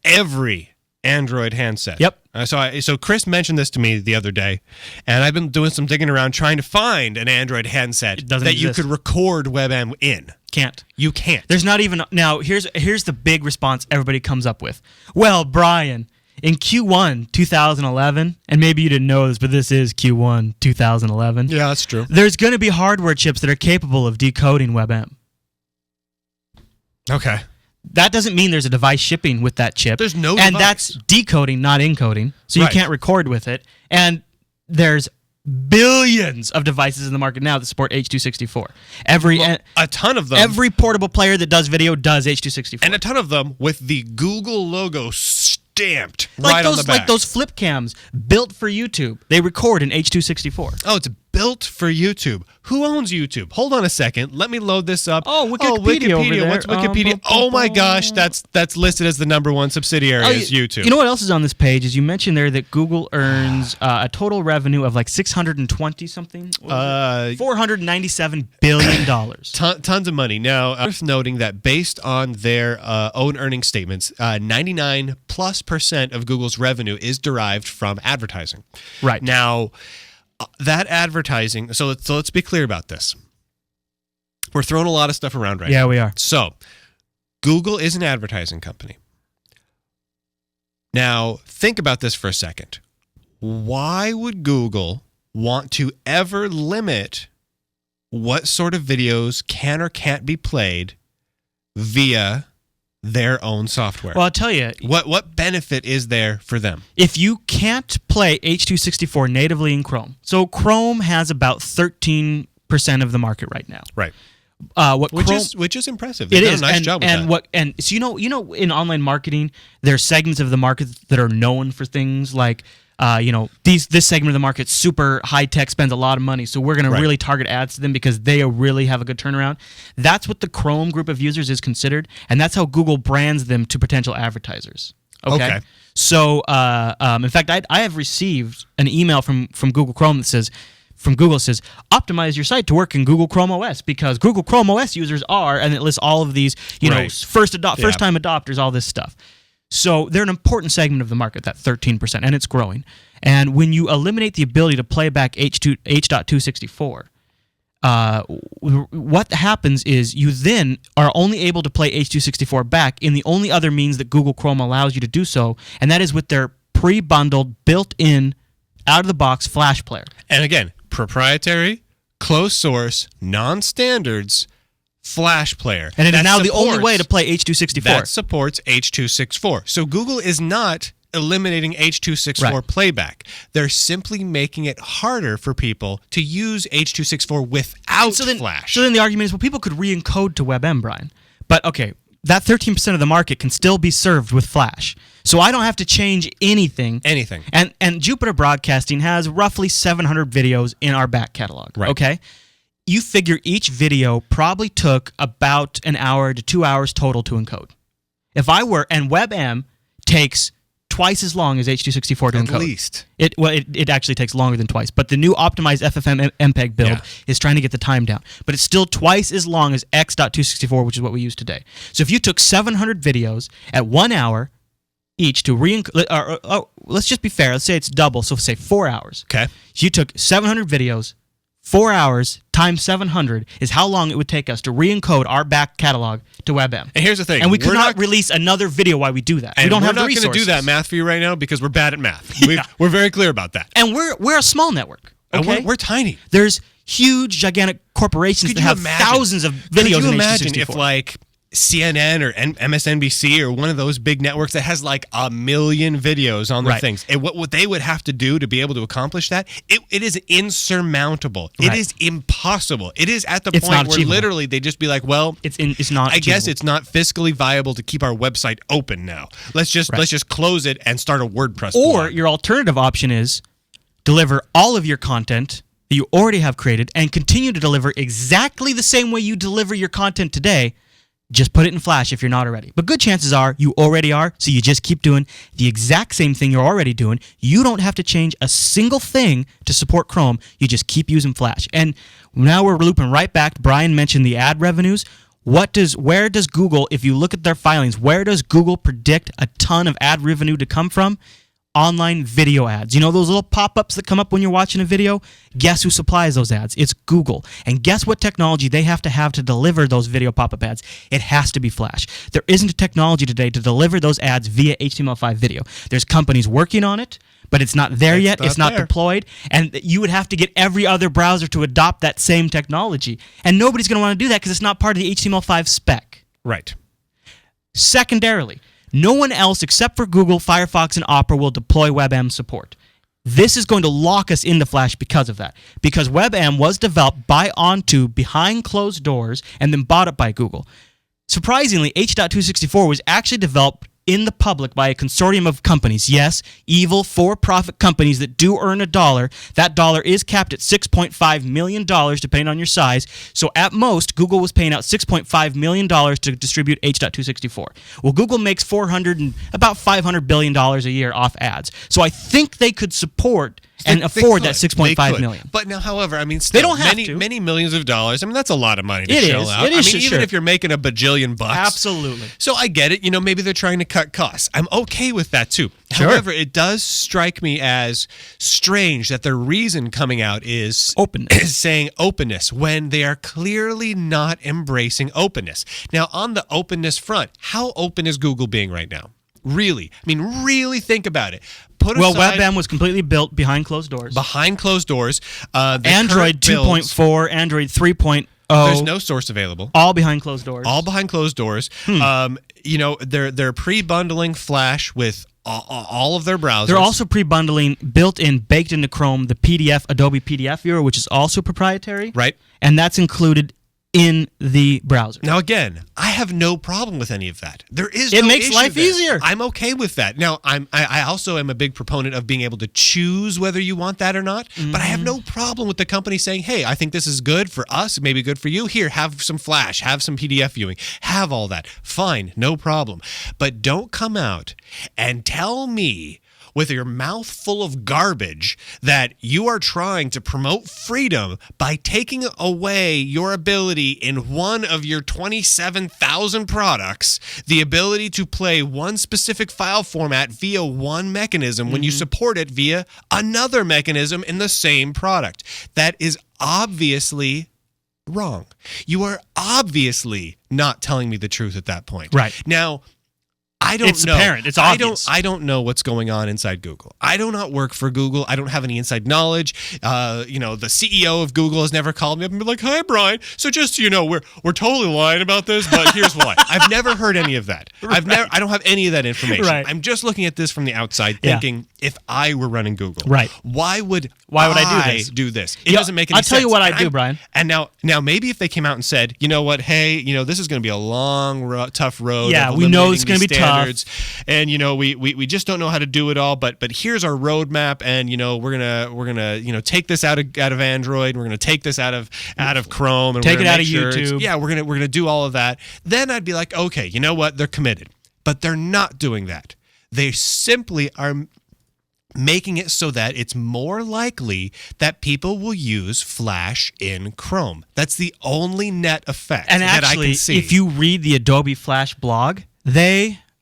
Every Android handset. Yep. So Chris mentioned this to me the other day, and I've been doing some digging around trying to find an Android handset that you could record WebM in. Can't. You can't. There's not even. Now here's the big response everybody comes up with. Well, Brian, in Q1 2011, and maybe you didn't know this, but this is Q1 2011. Yeah, that's true. There's going to be hardware chips that are capable of decoding WebM. Okay. That doesn't mean there's a device shipping with that chip. There's no and device. That's decoding, not encoding. So you can't record with it. And there's billions of devices in the market now that support H.264. A ton of them. Every portable player that does video does H.264. And a ton of them with the Google logo stamped right on the back. Like those flip cams built for YouTube. They record in H.264. Oh, it's built for YouTube. Who owns YouTube? Hold on a second. Let me load this up. Oh, Wikipedia over there. What's Wikipedia? Oh my gosh, that's listed as the #1 subsidiary is YouTube. You know what else is on this page? Is you mentioned there that Google earns a total revenue of like 620 something. $497 billion. Tons of money. Now, worth noting that based on their own earnings statements, 99+% of Google's revenue is derived from advertising. Right. Now, that advertising, so let's be clear about this. We're throwing a lot of stuff around right now. Yeah, we are. So, Google is an advertising company. Now, think about this for a second. Why would Google want to ever limit what sort of videos can or can't be played via their own software? Well, I'll tell you. What benefit is there for them? If you can't play H.264 natively in Chrome, so Chrome has about 13% of the market right now. Right. Which is impressive. They've done a nice job with that. So you know in online marketing, there are segments of the market that are known for things like this segment of the market super high tech, spends a lot of money, so we're going to really target ads to them because they really have a good turnaround. That's what the Chrome group of users is considered, and that's how Google brands them to potential advertisers. Okay. So, in fact, I have received an email from Google Chrome that says, optimize your site to work in Google Chrome OS because Google Chrome OS users are, and it lists all of these, first-time adopters, all this stuff. So they're an important segment of the market, that 13%, and it's growing. And when you eliminate the ability to play back H.264, what happens is you then are only able to play H.264 back in the only other means that Google Chrome allows you to do so, and that is with their pre-bundled, built-in, out-of-the-box Flash player. And again, proprietary, closed source, non-standards, Flash player. And it is that now the only supports- way to play H.264. That supports H.264. So Google is not eliminating H.264 Right. playback. They're simply making it harder for people to use H.264 without Flash. So then the argument is, well, people could re-encode to WebM, Brian. But, okay, that 13% of the market can still be served with Flash. So I don't have to change anything. And Jupiter Broadcasting has roughly 700 videos in our back catalog, Right. okay? You figure each video probably took about an hour to 2 hours total to encode. And WebM takes twice as long as H.264 to encode. At least. It actually takes longer than twice, but the new optimized FFM MPEG build is trying to get the time down. But it's still twice as long as X.264, which is what we use today. So if you took 700 videos at 1 hour each to let's just be fair. Let's say it's double, so say 4 hours. Okay. So you took 700 videos, 4 hours times 700 is how long it would take us to re-encode our back catalog to WebM. And here's the thing. And we could not release another video while we do that. We don't have the resources. We're not going to do that math for you right now because we're bad at math. We're very clear about that. And we're a small network. Okay? And we're tiny. There's huge, gigantic corporations that have thousands of videos. Could you in imagine H.264. if like CNN or MSNBC or one of those big networks that has like 1 million videos on their things, and what they would have to do to be able to accomplish that, it is insurmountable. It is impossible. It is at the point where literally they just be like, well, it's not. I guess it's not fiscally viable to keep our website open now. Let's just close it and start a WordPress blog. Your alternative option is deliver all of your content that you already have created and continue to deliver exactly the same way you deliver your content today. Just put it in Flash if you're not already. But good chances are you already are, so you just keep doing the exact same thing you're already doing. You don't have to change a single thing to support Chrome. You just keep using Flash. And now we're looping right back. Brian mentioned the ad revenues. Where does Google, if you look at their filings, where does Google predict a ton of ad revenue to come from? Online video ads. You know those little pop-ups that come up when you're watching a video? Guess who supplies those ads? It's Google. And guess what technology they have to deliver those video pop-up ads? It has to be Flash. There isn't a technology today to deliver those ads via HTML5 video. There's companies working on it, but it's not there yet. It's not deployed. And you would have to get every other browser to adopt that same technology. And nobody's going to want to do that because it's not part of the HTML5 spec. Right. Secondarily, no one else except for Google, Firefox, and Opera will deploy WebM support. This is going to lock us into Flash because of that. Because WebM was developed by OnTube behind closed doors and then bought up by Google. Surprisingly, H.264 was actually developed in the public by a consortium of companies. Yes, evil for-profit companies that do earn a dollar. That dollar is capped at $6.5 million, depending on your size. So at most, Google was paying out $6.5 million to distribute H.264. Well, Google makes about $500 billion a year off ads. So I think they could support and afford that $6.5 million. But now, however, I mean, still, they don't have many millions of dollars. I mean, that's a lot of money to It shell is. out. It is, even if you're making a bajillion bucks. Absolutely. So I get it. You know, maybe they're trying to cut costs. I'm okay with that too. Sure. However, it does strike me as strange that the reason coming out is openness. Is saying openness when they are clearly not embracing openness. Now, on the openness front, how open is Google being right now? Really? I mean, really think about it. WebM was completely built behind closed doors. Behind closed doors. Android 2.4, Android 3.0. There's no source available. All behind closed doors. All behind closed doors. You know, they're pre-bundling Flash with all of their browsers. They're also pre-bundling, baked into Chrome, the Adobe PDF viewer, which is also proprietary. Right. And that's included in the browser. Now, again, I have no problem with any of that. It makes life easier. I'm okay with that. Now, I also am a big proponent of being able to choose whether you want that or not. But I have no problem with the company saying, hey, I think this is good for us, maybe good for you. Here, have some Flash, have some PDF viewing, have all that. Fine, no problem. But don't come out and tell me with your mouth full of garbage that you are trying to promote freedom by taking away your ability in one of your 27,000 products, the ability to play one specific file format via one mechanism when you support it via another mechanism in the same product. That is obviously wrong. You are obviously not telling me the truth at that point. Right. Now, I don't It's know. apparent. It's obvious. I don't know what's going on inside Google. I do not work for Google. I don't have any inside knowledge. The CEO of Google has never called me up and been like, "Hi, Brian. So just so you know, we're totally lying about this, but here's why." I've never heard any of that. I don't have any of that information. Right. I'm just looking at this from the outside, thinking, if I were running Google, Right. why would I do this? It doesn't make any sense. I'll tell you what I do, I'm- Brian. And now maybe if they came out and said, you know what, hey, this is going to be a long, tough road. Yeah, of we know it's eliminating gonna these be tough. standards, and we just don't know how to do it all. But here's our roadmap, and we're gonna take this out of Android. We're gonna take this out of Chrome, and Take we're it gonna out make of sure it's- YouTube. Yeah, we're gonna do all of that. Then I'd be like, okay, you know what? They're committed, but they're not doing that. They simply are making it so that it's more likely that people will use Flash in Chrome. That's the only net effect And that I actually, can see. if you read the Adobe Flash blog,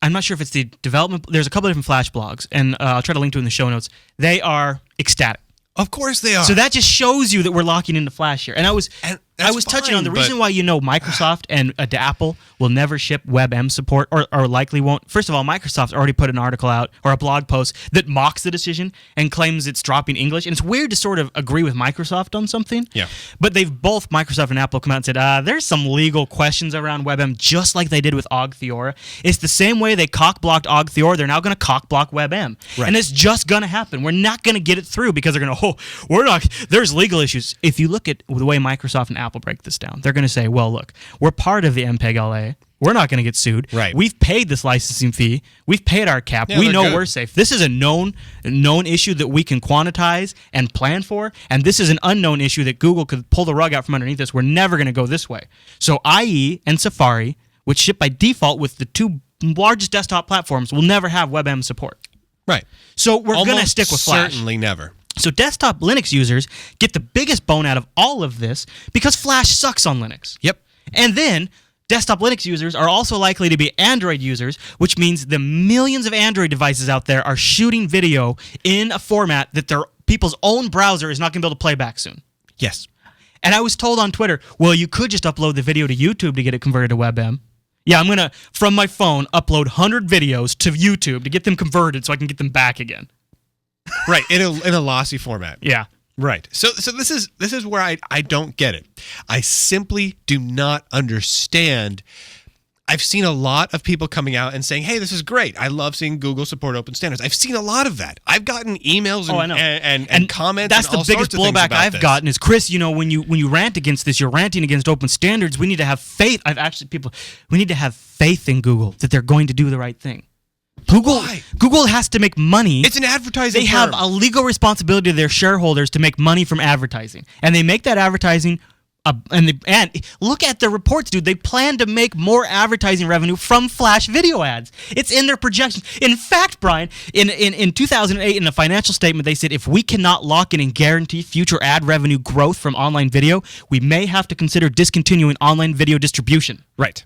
I'm not sure if it's the development, there's a couple of different Flash blogs, and I'll try to link to it in the show notes. They are ecstatic. Of course they are. So that just shows you that we're locking into Flash here. And I was that's touching on the fine, reason but- why Microsoft and Apple will never ship WebM support or likely won't. First of all, Microsoft's already put an article out or a blog post that mocks the decision and claims it's dropping English. And it's weird to sort of agree with Microsoft on something. Yeah. But both Microsoft and Apple come out and said, there's some legal questions around WebM, just like they did with Og Theora. It's the same way they cock-blocked Og Theora, they're now going to cock-block WebM. Right. And it's just going to happen. We're not going to get it through because they're going to, there's legal issues. If you look at the way Microsoft and Apple break this down, they're going to say, well, look, we're part of the MPEG-LA. We're not going to get sued. Right. We've paid this licensing fee. We've paid our cap. Yeah, we they're know good. we're safe. This is a known issue that we can quantize and plan for, and this is an unknown issue that Google could pull the rug out from underneath us. We're never going to go this way. So IE and Safari, which ship by default with the two largest desktop platforms, will never have WebM support. Right. So we're going to Almost stick with Flash. Certainly never. So desktop Linux users get the biggest bone out of all of this because Flash sucks on Linux. Yep. And then desktop Linux users are also likely to be Android users, which means the millions of Android devices out there are shooting video in a format that their people's own browser is not going to be able to play back soon. Yes. And I was told on Twitter, well, you could just upload the video to YouTube to get it converted to WebM. Yeah, I'm going to, from my phone, upload 100 videos to YouTube to get them converted so I can get them back again. Right. In a lossy format. Yeah. Right. So this is where I don't get it. I simply do not understand. I've seen a lot of people coming out and saying, "Hey, this is great. I love seeing Google support open standards." I've seen a lot of that. I've gotten emails I know. and comments. That's and all the biggest sorts of things blowback about I've this. gotten is, Chris, when you rant against this, you're ranting against open standards. We need to have faith. We need to have faith in Google that they're going to do the right thing. Why? Google has to make money. It's an advertising. They have term. a legal responsibility to their shareholders to make money from advertising, and they make that advertising. And look at the reports, dude. They plan to make more advertising revenue from Flash video ads. It's in their projections. In fact, Brian, in 2008, in a financial statement, they said if we cannot lock in and guarantee future ad revenue growth from online video, we may have to consider discontinuing online video distribution. Right.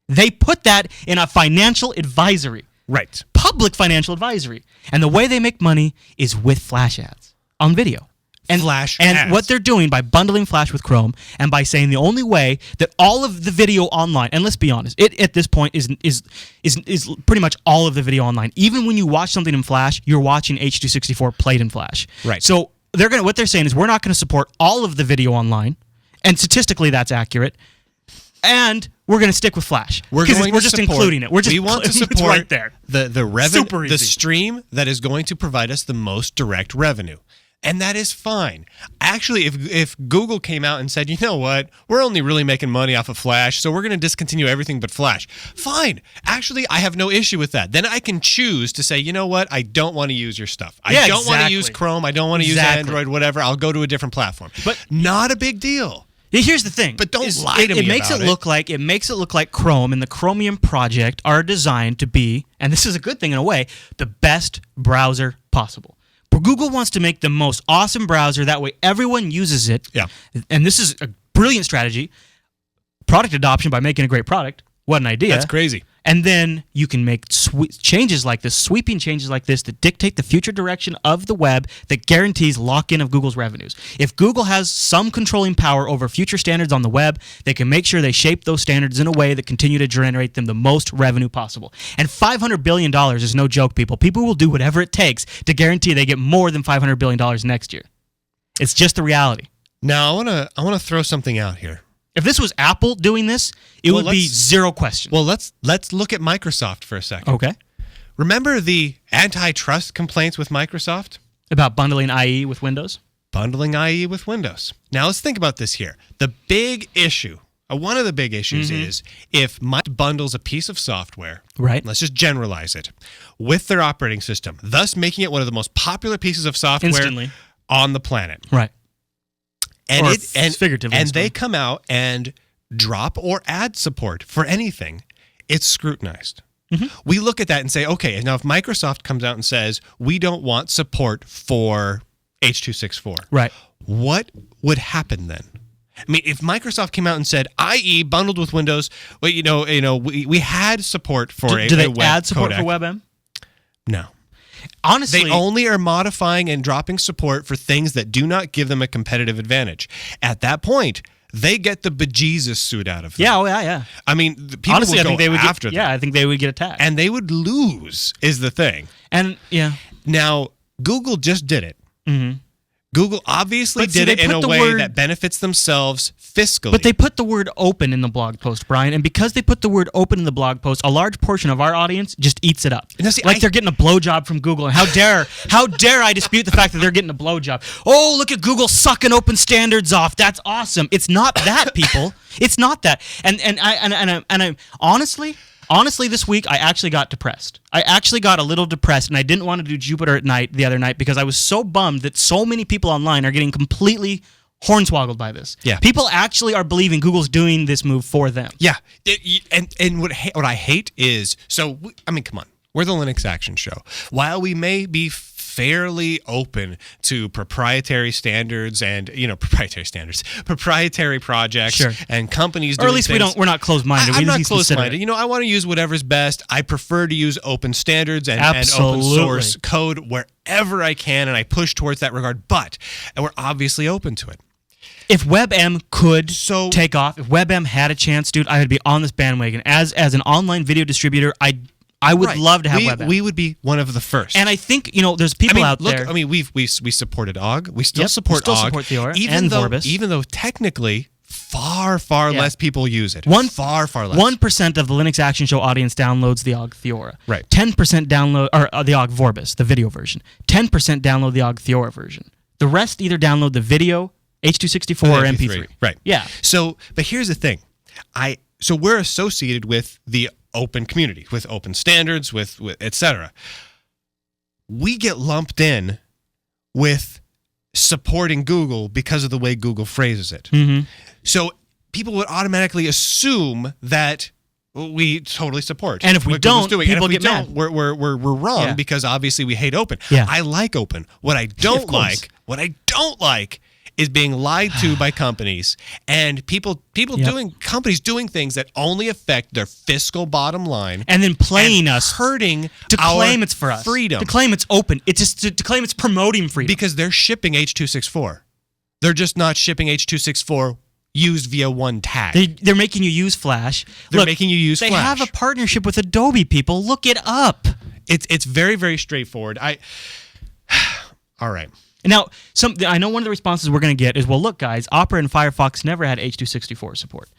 They put that in a financial advisory. Right. Public financial advisory. And the way they make money is with Flash ads on video. And Flash and ads. what they're doing by bundling Flash with Chrome and by saying the only way that all of the video online, and let's be honest, it at this point is pretty much all of the video online. Even when you watch something in Flash, you're watching H.264 played in Flash. Right. So what they're saying is we're not going to support all of the video online, and statistically that's accurate. And we're going to stick with Flash. We're just including it. We want to support it's right there. the revenue, Super the easy. stream that is going to provide us the most direct revenue. And that is fine. Actually, if Google came out and said, you know what, we're only really making money off of Flash, so we're going to discontinue everything but Flash. Fine. Actually, I have no issue with that. Then I can choose to say, you know what, I don't want to use your stuff. I don't want to use Chrome. I don't want to use Android, whatever. I'll go to a different platform. But not a big deal. Here's the thing. But don't lie to me It makes about it look like Chrome and the Chromium project are designed to be, and this is a good thing in a way, the best browser possible. Google wants to make the most awesome browser. That way everyone uses it. Yeah. And this is a brilliant strategy. Product adoption by making a great product. What an idea. That's crazy. And then you can make changes like this, sweeping changes like this that dictate the future direction of the web that guarantees lock-in of Google's revenues. If Google has some controlling power over future standards on the web, they can make sure they shape those standards in a way that continue to generate them the most revenue possible. And $500 billion is no joke, people. People will do whatever it takes to guarantee they get more than $500 billion next year. It's just the reality. Now, I want to throw something out here. If this was Apple doing this, it would be zero question. Well, let's look at Microsoft for a second. Okay. Remember the antitrust complaints with Microsoft? About bundling IE with Windows? Bundling IE with Windows. Now, let's think about this here. The big issue, one of the big issues is if Microsoft bundles a piece of software, right? Let's just generalize it, with their operating system, thus making it one of the most popular pieces of software instantly on the planet. Right. And figuratively, and they come out and drop or add support for anything, it's scrutinized. We look at that and say, okay, now if Microsoft comes out and says, we don't want support for H.264, right? What would happen then? I mean, if Microsoft came out and said, IE bundled with Windows, well, we had support for do they web add support codec. for WebM? No. Honestly, they only are modifying and dropping support for things that do not give them a competitive advantage. At that point, they get the bejesus suit out of them. Yeah. I mean, the people Honestly, would I think go they would after them. Yeah, I think they would get attacked. And they would lose, is the thing. And, yeah. Now, Google just did it. Mm-hmm. Google obviously did it in a way that benefits themselves fiscally. But they put the word open in the blog post, Brian, and because they put the word open in the blog post, a large portion of our audience just eats it up. Now, see, they're getting a blowjob from Google. And how dare I dispute the fact that they're getting a blowjob? Oh, look at Google sucking open standards off. That's awesome. It's not that, people. It's not that. And I honestly, this week, I actually got depressed. I actually got a little depressed, and I didn't want to do Jupiter at night the other night because I was so bummed that so many people online are getting completely hornswoggled by this. Yeah. People actually are believing Google's doing this move for them. Yeah. And what I hate is, come on. We're the Linux Action Show. While we may be fairly open to proprietary standards and proprietary projects and companies doing or at least things, we're not closed-minded. I'm not closed-minded. I want to use whatever's best. I prefer to use open standards and open source code wherever I can, and I push towards that regard. And we're obviously open to it. If WebM could take off, if WebM had a chance, dude, I would be on this bandwagon. As an online video distributor, I would love to have WebM. We would be one of the first. And I think, there's people out there. We supported OGG. We still support OGG. Support Theora and Vorbis. Even though technically far less people use it. Far less. 1% of the Linux Action Show audience downloads the OGG Theora. Right. 10% download the OGG Vorbis, the video version. 10% download the OGG Theora version. The rest either download the video, H.264 or MP3. Right. Yeah. But here's the thing. So we're associated with the open community, with open standards, with etc. We get lumped in with supporting Google because of the way Google phrases it. Mm-hmm. So people would automatically assume that we totally support. And if we don't, people get mad. We're wrong because obviously we hate open. Yeah. I like open. What I don't like is being lied to by companies and companies doing things that only affect their fiscal bottom line and then playing us, hurting to our claim it's for us, freedom, to claim it's open. It's just to claim it's promoting freedom because they're shipping H.264. They're just not shipping H.264 used via one tag. They're making you use Flash. They're making you use Flash. They have a partnership with Adobe. People, look it up. It's very, very straightforward. All right. Now, I know one of the responses we're going to get is, well, look, guys, Opera and Firefox never had H.264 support.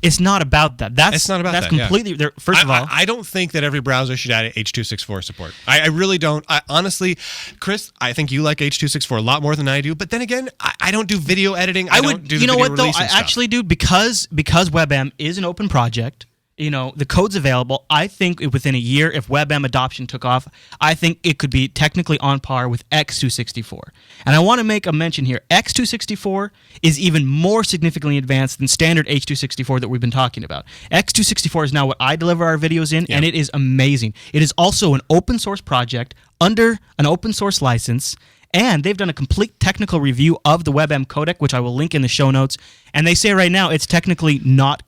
It's not about that. It's not about that. That's completely. Yeah. First of all, I don't think that every browser should add H.264 support. I really don't. Honestly, Chris, I think you like H.264 a lot more than I do. But then again, I don't do video editing. I don't do the video releasing stuff. I actually do because WebM is an open project. The code's available. I think within a year, if WebM adoption took off, I think it could be technically on par with X264. And I want to make a mention here. X264 is even more significantly advanced than standard H264 that we've been talking about. X264 is now what I deliver our videos in, and it is amazing. It is also an open source project under an open source license, and they've done a complete technical review of the WebM codec, which I will link in the show notes. And they say right now it's technically not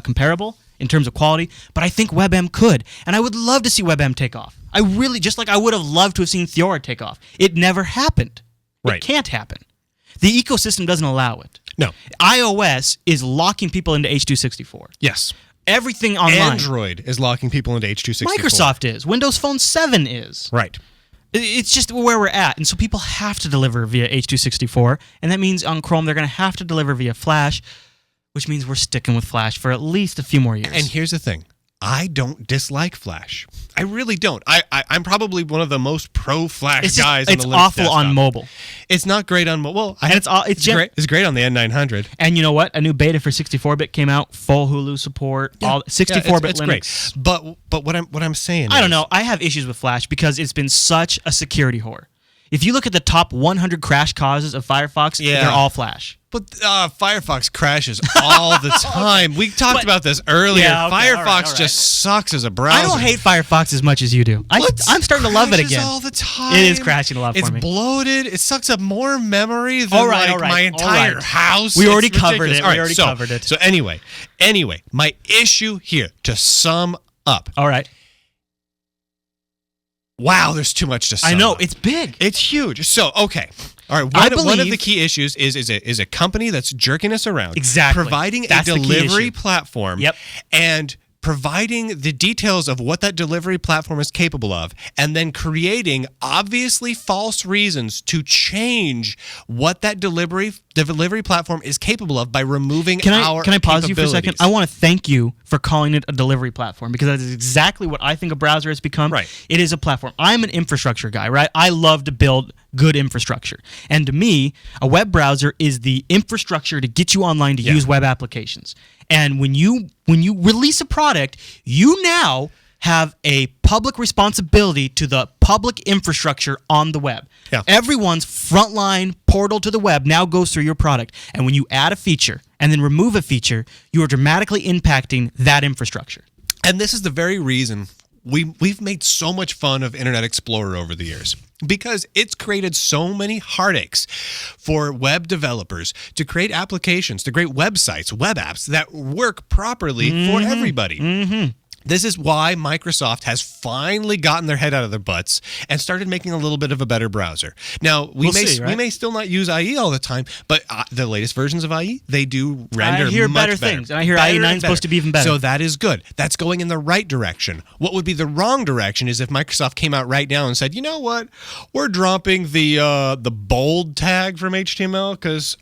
comparable. in terms of quality, but I think WebM could. And I would love to see WebM take off. I really, just like I would have loved to have seen Theora take off. It never happened. Right. It can't happen. The ecosystem doesn't allow it. No. iOS is locking people into H.264. Yes. Everything online. Android is locking people into H.264. Microsoft is. Windows Phone 7 is. Right. It's just where we're at. And so people have to deliver via H.264. And that means on Chrome, they're going to have to deliver via Flash, which means we're sticking with Flash for at least a few more years. And here's the thing. I don't dislike Flash. I really don't. I'm probably one of the most pro-Flash guys on the Linux It's awful desktop. on mobile. It's not great on mobile. It's great on the N900. And you know what? A new beta for 64-bit came out. Full Hulu support. All 64-bit it's Linux. Great. But what I'm saying I don't know. I have issues with Flash because it's been such a security whore. If you look at the top 100 crash causes of Firefox, they're all Flash. But Firefox crashes all the time. We talked about this earlier. Yeah, okay, Firefox all right. just sucks as a browser. I don't hate Firefox as much as you do. I'm starting to love it Crashes again. all the time. It is crashing a lot for me. It's bloated. It sucks up more memory than my entire house. We already It's covered ridiculous. it. All We already covered it. So anyway, my issue here, to sum up. All right. Wow, there's too much to sum I know. up. It's big. It's huge. So, okay. All right. One of the key issues is a company that's jerking us around. Exactly. Providing That's a the key delivery issue. platform. Yep. And providing the details of what that delivery platform is capable of, and then creating obviously false reasons to change what that delivery platform is capable of by removing our Can I pause you for a second? capabilities. I want to thank you for calling it a delivery platform because that is exactly what I think a browser has become. Right. It is a platform. I'm an infrastructure guy, right? I love to build good infrastructure. And to me, a web browser is the infrastructure to get you online to use web applications. And when you release a product, you now have a public responsibility to the public infrastructure on the web. Yeah. Everyone's frontline portal to the web now goes through your product. And when you add a feature and then remove a feature, you are dramatically impacting that infrastructure. And this is the very reason we've made so much fun of Internet Explorer over the years, because it's created so many heartaches for web developers to create applications, to create websites, web apps that work properly for everybody. Mm-hmm. This is why Microsoft has finally gotten their head out of their butts and started making a little bit of a better browser. Now, we may still not use IE all the time, but the latest versions of IE, they do render I hear much better things, and I hear IE9 is supposed to be even better. So that is good. That's going in the right direction. What would be the wrong direction is if Microsoft came out right now and said, you know what, we're dropping the bold tag from HTML because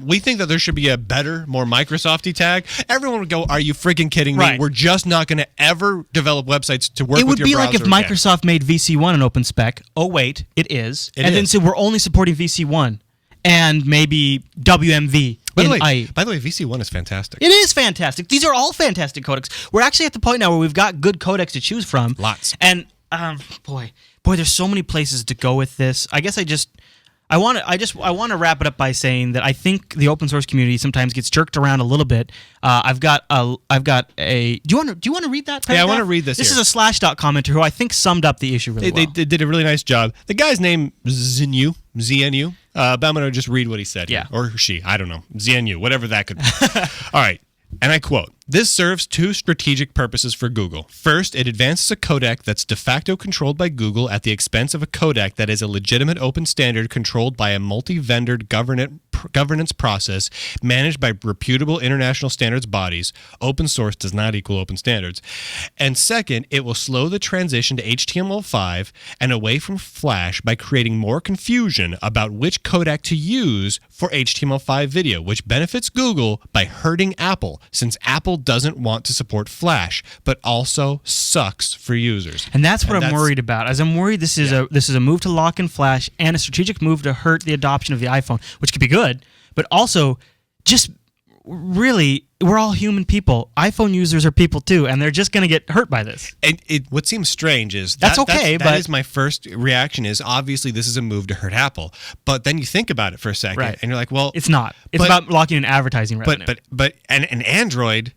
we think that there should be a better, more Microsoft-y tag. Everyone would go, are you freaking kidding me? Right. We're just not going to ever develop websites to work with your browser. It would be like if again. Microsoft made VC1 an open spec. Oh, wait, it is. Then said we're only supporting VC1 and maybe WMV By the IE. way, VC1 is fantastic. It is fantastic. These are all fantastic codecs. We're actually at the point now where we've got good codecs to choose from. Lots. And boy, there's so many places to go with this. I guess I want to wrap it up by saying that I think the open source community sometimes gets jerked around a little bit. I've got a. Do you want to read that paragraph? Yeah, I want to read this. This here. is a Slashdot commenter who I think summed up the issue really well. They did a really nice job. The guy's name ZNU. But I'm going to just read what he said. Yeah. Or she. I don't know. ZNU. Whatever that could be. All right. And I quote, "This serves two strategic purposes for Google. First, it advances a codec that's de facto controlled by Google at the expense of a codec that is a legitimate open standard controlled by a multi-vendor governance process managed by reputable international standards bodies. Open source does not equal open standards. And second, it will slow the transition to HTML5 and away from Flash by creating more confusion about which codec to use for HTML5 video, which benefits Google by hurting Apple, since Apple doesn't want to support Flash, but also sucks for users." And that's what I'm worried about. As I'm worried this is a move to lock in Flash and a strategic move to hurt the adoption of the iPhone, which could be good, but also just really, we're all human people. iPhone users are people too, and they're just going to get hurt by this. And what seems strange is that is my first reaction is obviously this is a move to hurt Apple. But then you think about it for a second, and you're like, well, it's not. It's about locking in advertising revenue. But Android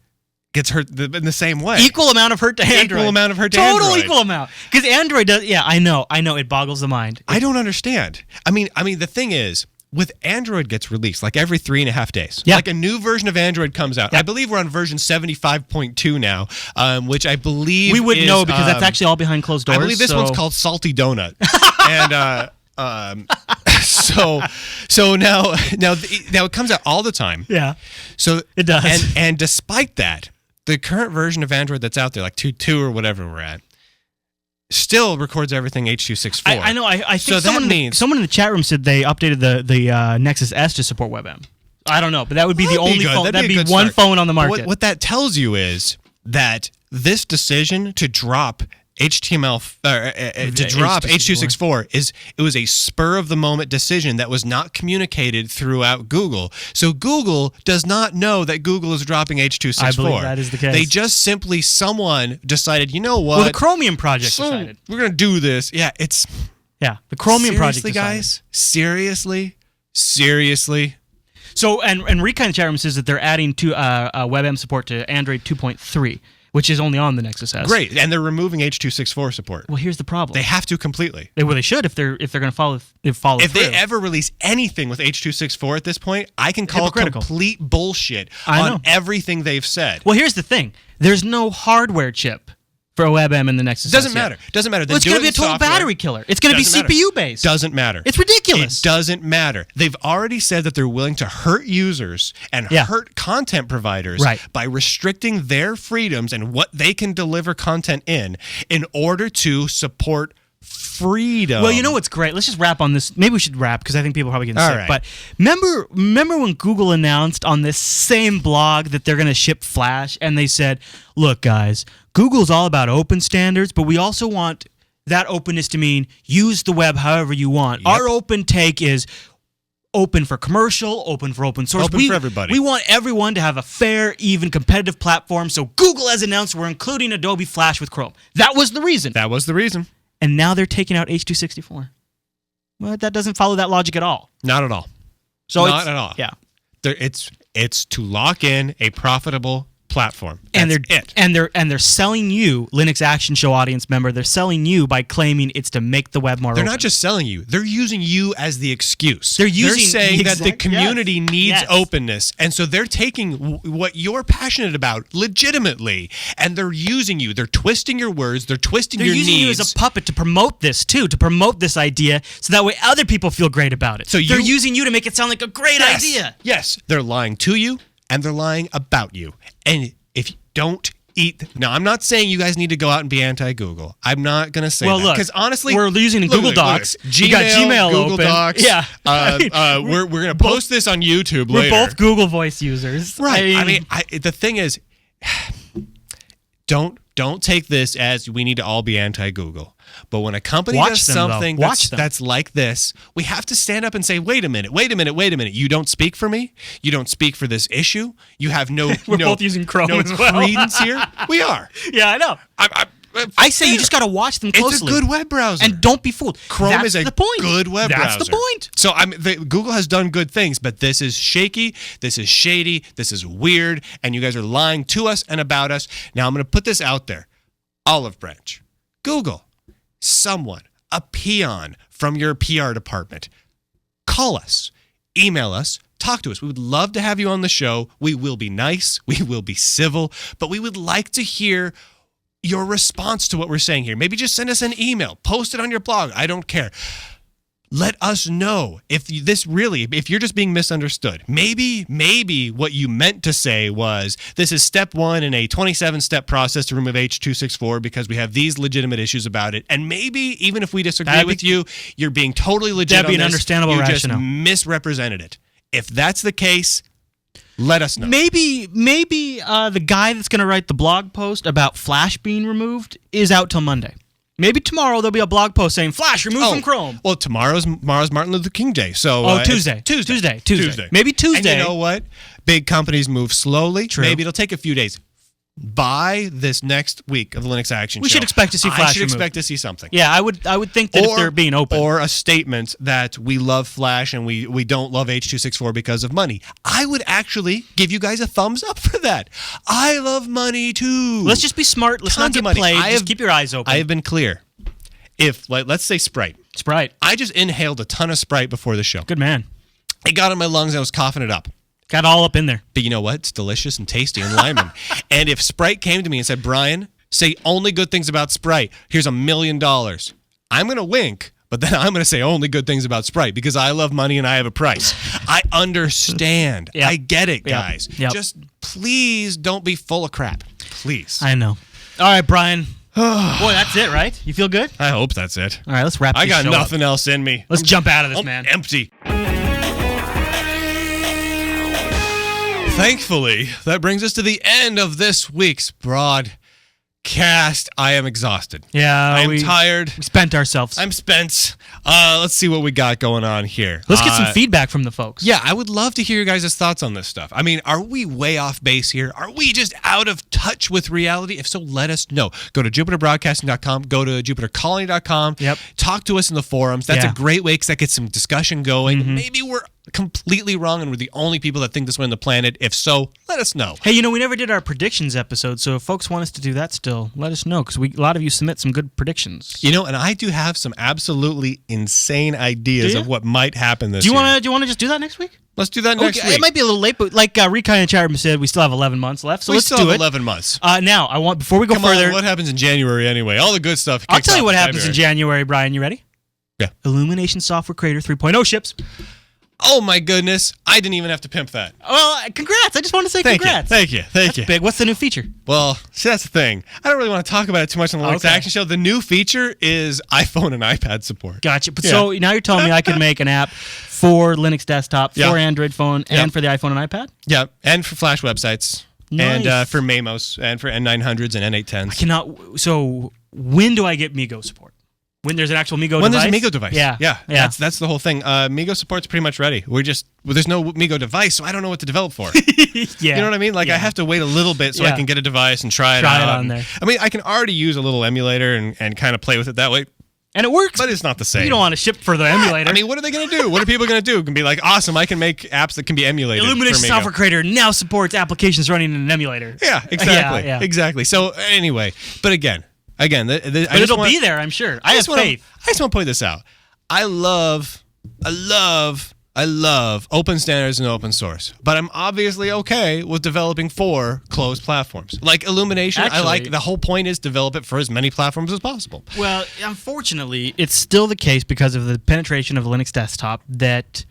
gets hurt in the same way. Equal amount of hurt to Android. Equal amount of hurt to Android. Total equal amount. Because Android does. Yeah, I know. It boggles the mind. I don't understand. I mean, the thing is, with Android gets released like every 3.5 days. Yeah. Like a new version of Android comes out. Yeah. I believe we're on version 75.2 now, which I believe We would is, know because that's actually all behind closed doors. I believe this one's called Salty Donut. And so now it comes out all the time. Yeah. So It does. And despite that, the current version of Android that's out there, like 2.2 or whatever we're at, still records everything H.264. I know. I think So that someone in the chat room said they updated the Nexus S to support WebM. I don't know, but that would be the only phone. That'd be one phone on the market. What that tells you is that this decision to drop H.264 it was a spur of the moment decision that was not communicated throughout Google. So Google does not know that Google is dropping H.264. I believe that is the case. They just simply someone decided, you know what? Well, the Chromium project decided. We're gonna do this. Yeah, it's the Chromium project decided. guys. Seriously. So and Rika in the chat room says that they're adding to WebM support to Android 2.3. Which is only on the Nexus S. Great, and they're removing H.264 support. Well, here's the problem. They have to completely. They should if they're going to follow If through. they ever release anything with H.264 at this point, I can call complete bullshit on everything they've said. Well, here's the thing. There's no hardware chip for WebM in the Nexus S. Doesn't matter. Well, it's going to be a total battery killer. It's going to be CPU based. Doesn't matter. It's ridiculous. It doesn't matter. They've already said that they're willing to hurt users and hurt content providers by restricting their freedoms and what they can deliver content in order to support freedom. Well, you know what's great? Let's just wrap on this. Maybe we should wrap because I think people are probably getting sick. Right. But remember when Google announced on this same blog that they're going to ship Flash, and they said, "Look, guys, Google's all about open standards, but we also want that openness to mean use the web however you want. Yep. Our open take is open for commercial, open for open source. Open for everybody. We want everyone to have a fair, even, competitive platform. So Google has announced we're including Adobe Flash with Chrome. That was the reason. That was the reason. And now they're taking out H.264. Well, that doesn't follow that logic at all. Not at all. So Not at all. Yeah. It's to lock in a profitable platform. And That's they're selling you, Linux Action Show audience member, they're selling you by claiming it's to make the web more They're open. not just selling you. They're using you as the excuse. They're saying that the community needs Yes. openness. And so they're taking what you're passionate about legitimately, and they're using you. They're twisting your words. They're twisting your needs. They're using you as a puppet to promote this, too, to promote this idea so that way other people feel great about it. So they're using you to make it sound like a great idea. Yes. They're lying to you, and they're lying about you. And if you don't eat... Now, I'm not saying you guys need to go out and be anti-Google. I'm not going to say that. Because honestly... We're using Google Docs. You got Gmail Google open. Docs. Yeah. We're going to post this on YouTube later. We're both Google Voice users. Right. I mean, the thing is... Don't take this as we need to all be anti-Google. But when a company does something that's like this, we have to stand up and say, wait a minute. You don't speak for me? You don't speak for this issue? You have no We're both using Chrome no as well. credence here? We are. Yeah, I know. I say you just got to watch them closely. It's a good web browser. And don't be fooled. Chrome is a good web browser. That's the point. So Google has done good things, but this is shaky, this is shady, this is weird, and you guys are lying to us and about us. Now I'm going to put this out there. Olive branch. Google. Someone, a peon from your PR department, call us, email us, talk to us. We would love to have you on the show. We will be nice. We will be civil, but we would like to hear your response to what we're saying here. Maybe just send us an email, post it on your blog. I don't care. Let us know if you're just being misunderstood. Maybe what you meant to say was this is step 1 in a 27-step process to remove H.264 because we have these legitimate issues about it. And maybe even if we disagree with you, you're being totally legit. That'd be an understandable rationale. You just misrepresented it. If that's the case, let us know. Maybe the guy that's going to write the blog post about Flash being removed is out till Monday. Maybe tomorrow there'll be a blog post saying Flash removed from Chrome. Well, tomorrow's Martin Luther King Day, so Tuesday. Maybe Tuesday. And you know what? Big companies move slowly. True. Maybe it'll take a few days. By this next week of the Linux Action Show, we should expect to see Flash I should removed. expect to see something. Yeah, I would think that if they're being open. Or a statement that we love Flash and we don't love H.264 because of money. I would actually give you guys a thumbs up for that. I love money too. Let's just be smart. Let's not get played. Just keep your eyes open. I have been clear. If, let's say Sprite. Sprite. I just inhaled a ton of Sprite before the show. Good man. It got in my lungs. I was coughing it up. Got all up in there. But you know what? It's delicious and tasty and lemon. And if Sprite came to me and said, Brian, say only good things about Sprite. Here's $1 million. I'm going to wink, but then I'm going to say only good things about Sprite because I love money and I have a price. I understand. Yep. I get it, guys. Yep. Just please don't be full of crap. Please. I know. All right, Brian. Boy, that's it, right? You feel good? I hope that's it. All right, let's wrap this I got show nothing up. else in me. Let's jump out of this, I'm man. empty. Thankfully, that brings us to the end of this week's broadcast. I am exhausted. Yeah, I'm tired. We spent ourselves. I'm spent. Let's see what we got going on here. Let's get some feedback from the folks. Yeah, I would love to hear your guys' thoughts on this stuff. I mean, are we way off base here? Are we just out of touch with reality? If so, let us know. Go to jupiterbroadcasting.com. Go to jupitercolony.com. Yep. Talk to us in the forums. That's a great way because that gets some discussion going. Mm-hmm. Maybe we're completely wrong and we're the only people that think this way on the planet. If so, let us know. Hey, we never did our predictions episode, so if folks want us to do that still, let us know because a lot of you submit some good predictions. And I do have some absolutely insane ideas of what might happen this year. Do you want to just do that next week? Let's do that next week. It might be a little late, but like Rikai and Chatham said, we still have 11 months left, so we let's still do have it. 11 months. Now, I want before we go further. What happens in January anyway? All the good stuff. I'll tell you what happens in January, Brian. You ready? Yeah. Illumination Software Creator 3.0 ships. Oh my goodness! I didn't even have to pimp that. Well, congrats! I just want to say congrats. Thank you. Big. What's the new feature? Well, see, that's the thing. I don't really want to talk about it too much on the Linux Action Show. The new feature is iPhone and iPad support. Gotcha. But so now you're telling me I could make an app for Linux desktop, for Android phone, and for the iPhone and iPad? Yeah, and for Flash websites, Nice. and for Mamos, and for N900s and N810s. I cannot. So when do I get Migo support? When there's an actual Migo device? When there's a Migo device. Yeah. That's the whole thing. Migo support's pretty much ready. There's no Migo device, so I don't know what to develop for. You know what I mean? Like I have to wait a little bit so I can get a device and try it out. On there. I mean, I can already use a little emulator and kind of play with it that way. And it works. But it's not the same. You don't want to ship for the emulator. I mean, what are they going to do? What are people going to do? Can be like, awesome, I can make apps that can be emulated. Illumination Software Creator now supports applications running in an emulator. Yeah, exactly. Exactly. So anyway, but again, but it'll be there, I'm sure. I have faith. I just want to point this out. I love open standards and open source, but I'm obviously okay with developing for closed platforms. Like Illumination, I like the whole point is develop it for as many platforms as possible. Well, unfortunately, it's still the case because of the penetration of Linux desktop that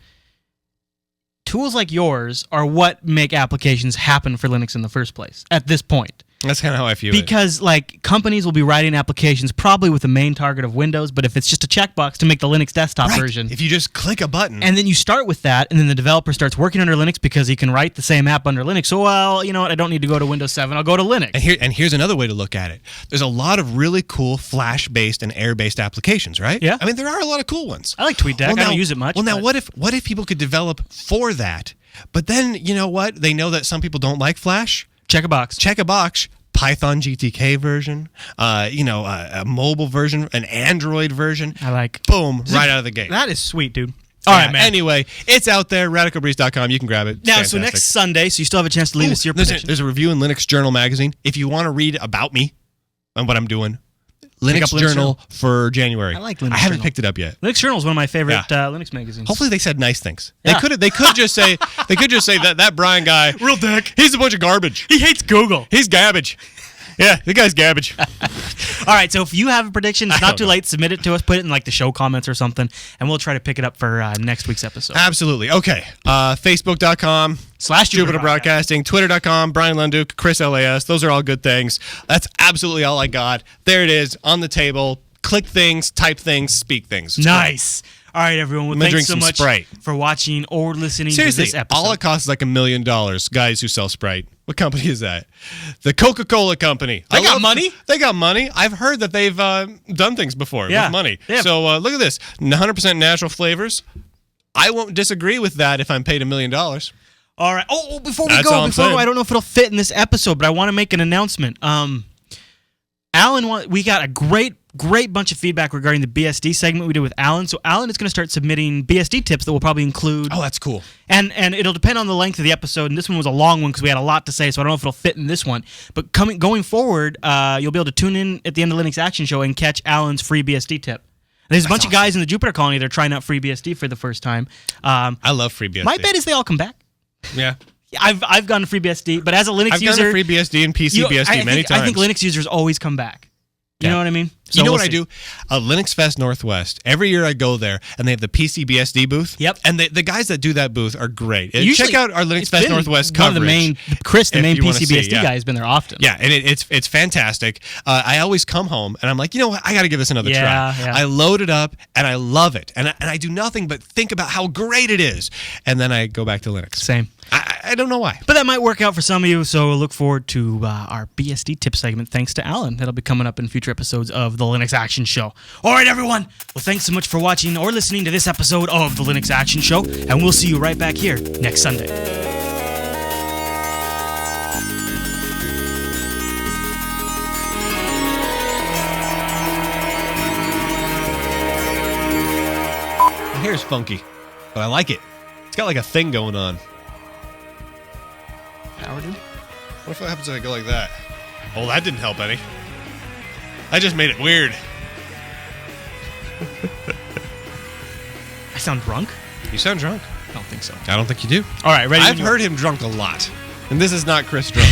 tools like yours are what make applications happen for Linux in the first place at this point. That's kind of how I feel. Because companies will be writing applications probably with the main target of Windows, but if it's just a checkbox to make the Linux desktop version. If you just click a button. And then you start with that, and then the developer starts working under Linux because he can write the same app under Linux. So, well, you know what? I don't need to go to Windows 7. I'll go to Linux. And here's another way to look at it. There's a lot of really cool Flash-based and Air-based applications, right? Yeah. I mean, there are a lot of cool ones. I like TweetDeck. I don't use it much. Well, now, what if people could develop for that? But then, you know what? They know that some people don't like Flash. Check a box. Python GTK version, a mobile version, an Android version. I like. Boom, right out of the gate. That is sweet, dude. All right, man. Anyway, it's out there, radicalbreeze.com. You can grab it. Now, so next Sunday, so you still have a chance to leave us your prediction. There's a review in Linux Journal magazine. If you want to read about me and what I'm doing, Linux Journal for January. I like Linux Journal. I haven't picked it up yet. Linux Journal is one of my favorite Linux magazines. Hopefully they said nice things. Yeah. They could just say that Brian guy, real dick. He's a bunch of garbage. He hates Google. He's garbage. Yeah, the guy's garbage. All right, so if you have a prediction, it's not too late. Submit it to us. Put it in the show comments or something, and we'll try to pick it up for next week's episode. Absolutely. Okay. Facebook.com/Jupiter Broadcasting, Twitter.com, Brian Lunduke, Chris LAS. Those are all good things. That's absolutely all I got. There it is on the table. Click things, type things, speak things. It's nice. Great. All right, everyone. Well, thanks so much Sprite. for watching or listening to this episode. All it costs is like $1 million, guys who sell Sprite. What company is that? The Coca-Cola Company. They got money? They got money. I've heard that they've done things before with money. Yeah. So look at this. 100% natural flavors. I won't disagree with that if I'm paid $1 million. All right. Oh, before we go, I don't know if it'll fit in this episode, but I want to make an announcement. Alan, we got a great bunch of feedback regarding the BSD segment we did with Alan. So Alan is going to start submitting BSD tips that will probably include. Oh, that's cool. And it'll depend on the length of the episode. And this one was a long one because we had a lot to say, so I don't know if it'll fit in this one. But going forward, you'll be able to tune in at the end of the Linux Action Show and catch Alan's free BSD tip. There's a bunch of guys in the Jupiter colony that are trying out FreeBSD for the first time. I love FreeBSD. My bet is they all come back. Yeah. I've gone to FreeBSD, but as a Linux user... I've gone to FreeBSD and PCBSD many times. I think Linux users always come back. You know what I mean? So you know we'll what I do? Linux Fest Northwest. Every year I go there, and they have the PCBSD booth. Yep. And the guys that do that booth are great. Usually, check out our Linux Fest Northwest coverage. One of the main, Chris, the main PCBSD guy, has been there often. Yeah, and it's fantastic. I always come home, and I'm like, you know what? I got to give this another try. Yeah. I load it up, and I love it. And I do nothing but think about how great it is. And then I go back to Linux. Same. I don't know why. But that might work out for some of you, so look forward to our BSD tip segment thanks to Alan. That'll be coming up in future episodes of the Linux Action Show. All right, everyone. Well, thanks so much for watching or listening to this episode of the Linux Action Show, and we'll see you right back here next Sunday. My hair's funky, but I like it. It's got like a thing going on. Power dude? What happens if I go like that? Oh, that didn't help any. I just made it weird. I sound drunk? You sound drunk. I don't think so. I don't think you do. All right, ready? I've heard him drunk a lot. And this is not Chris drunk.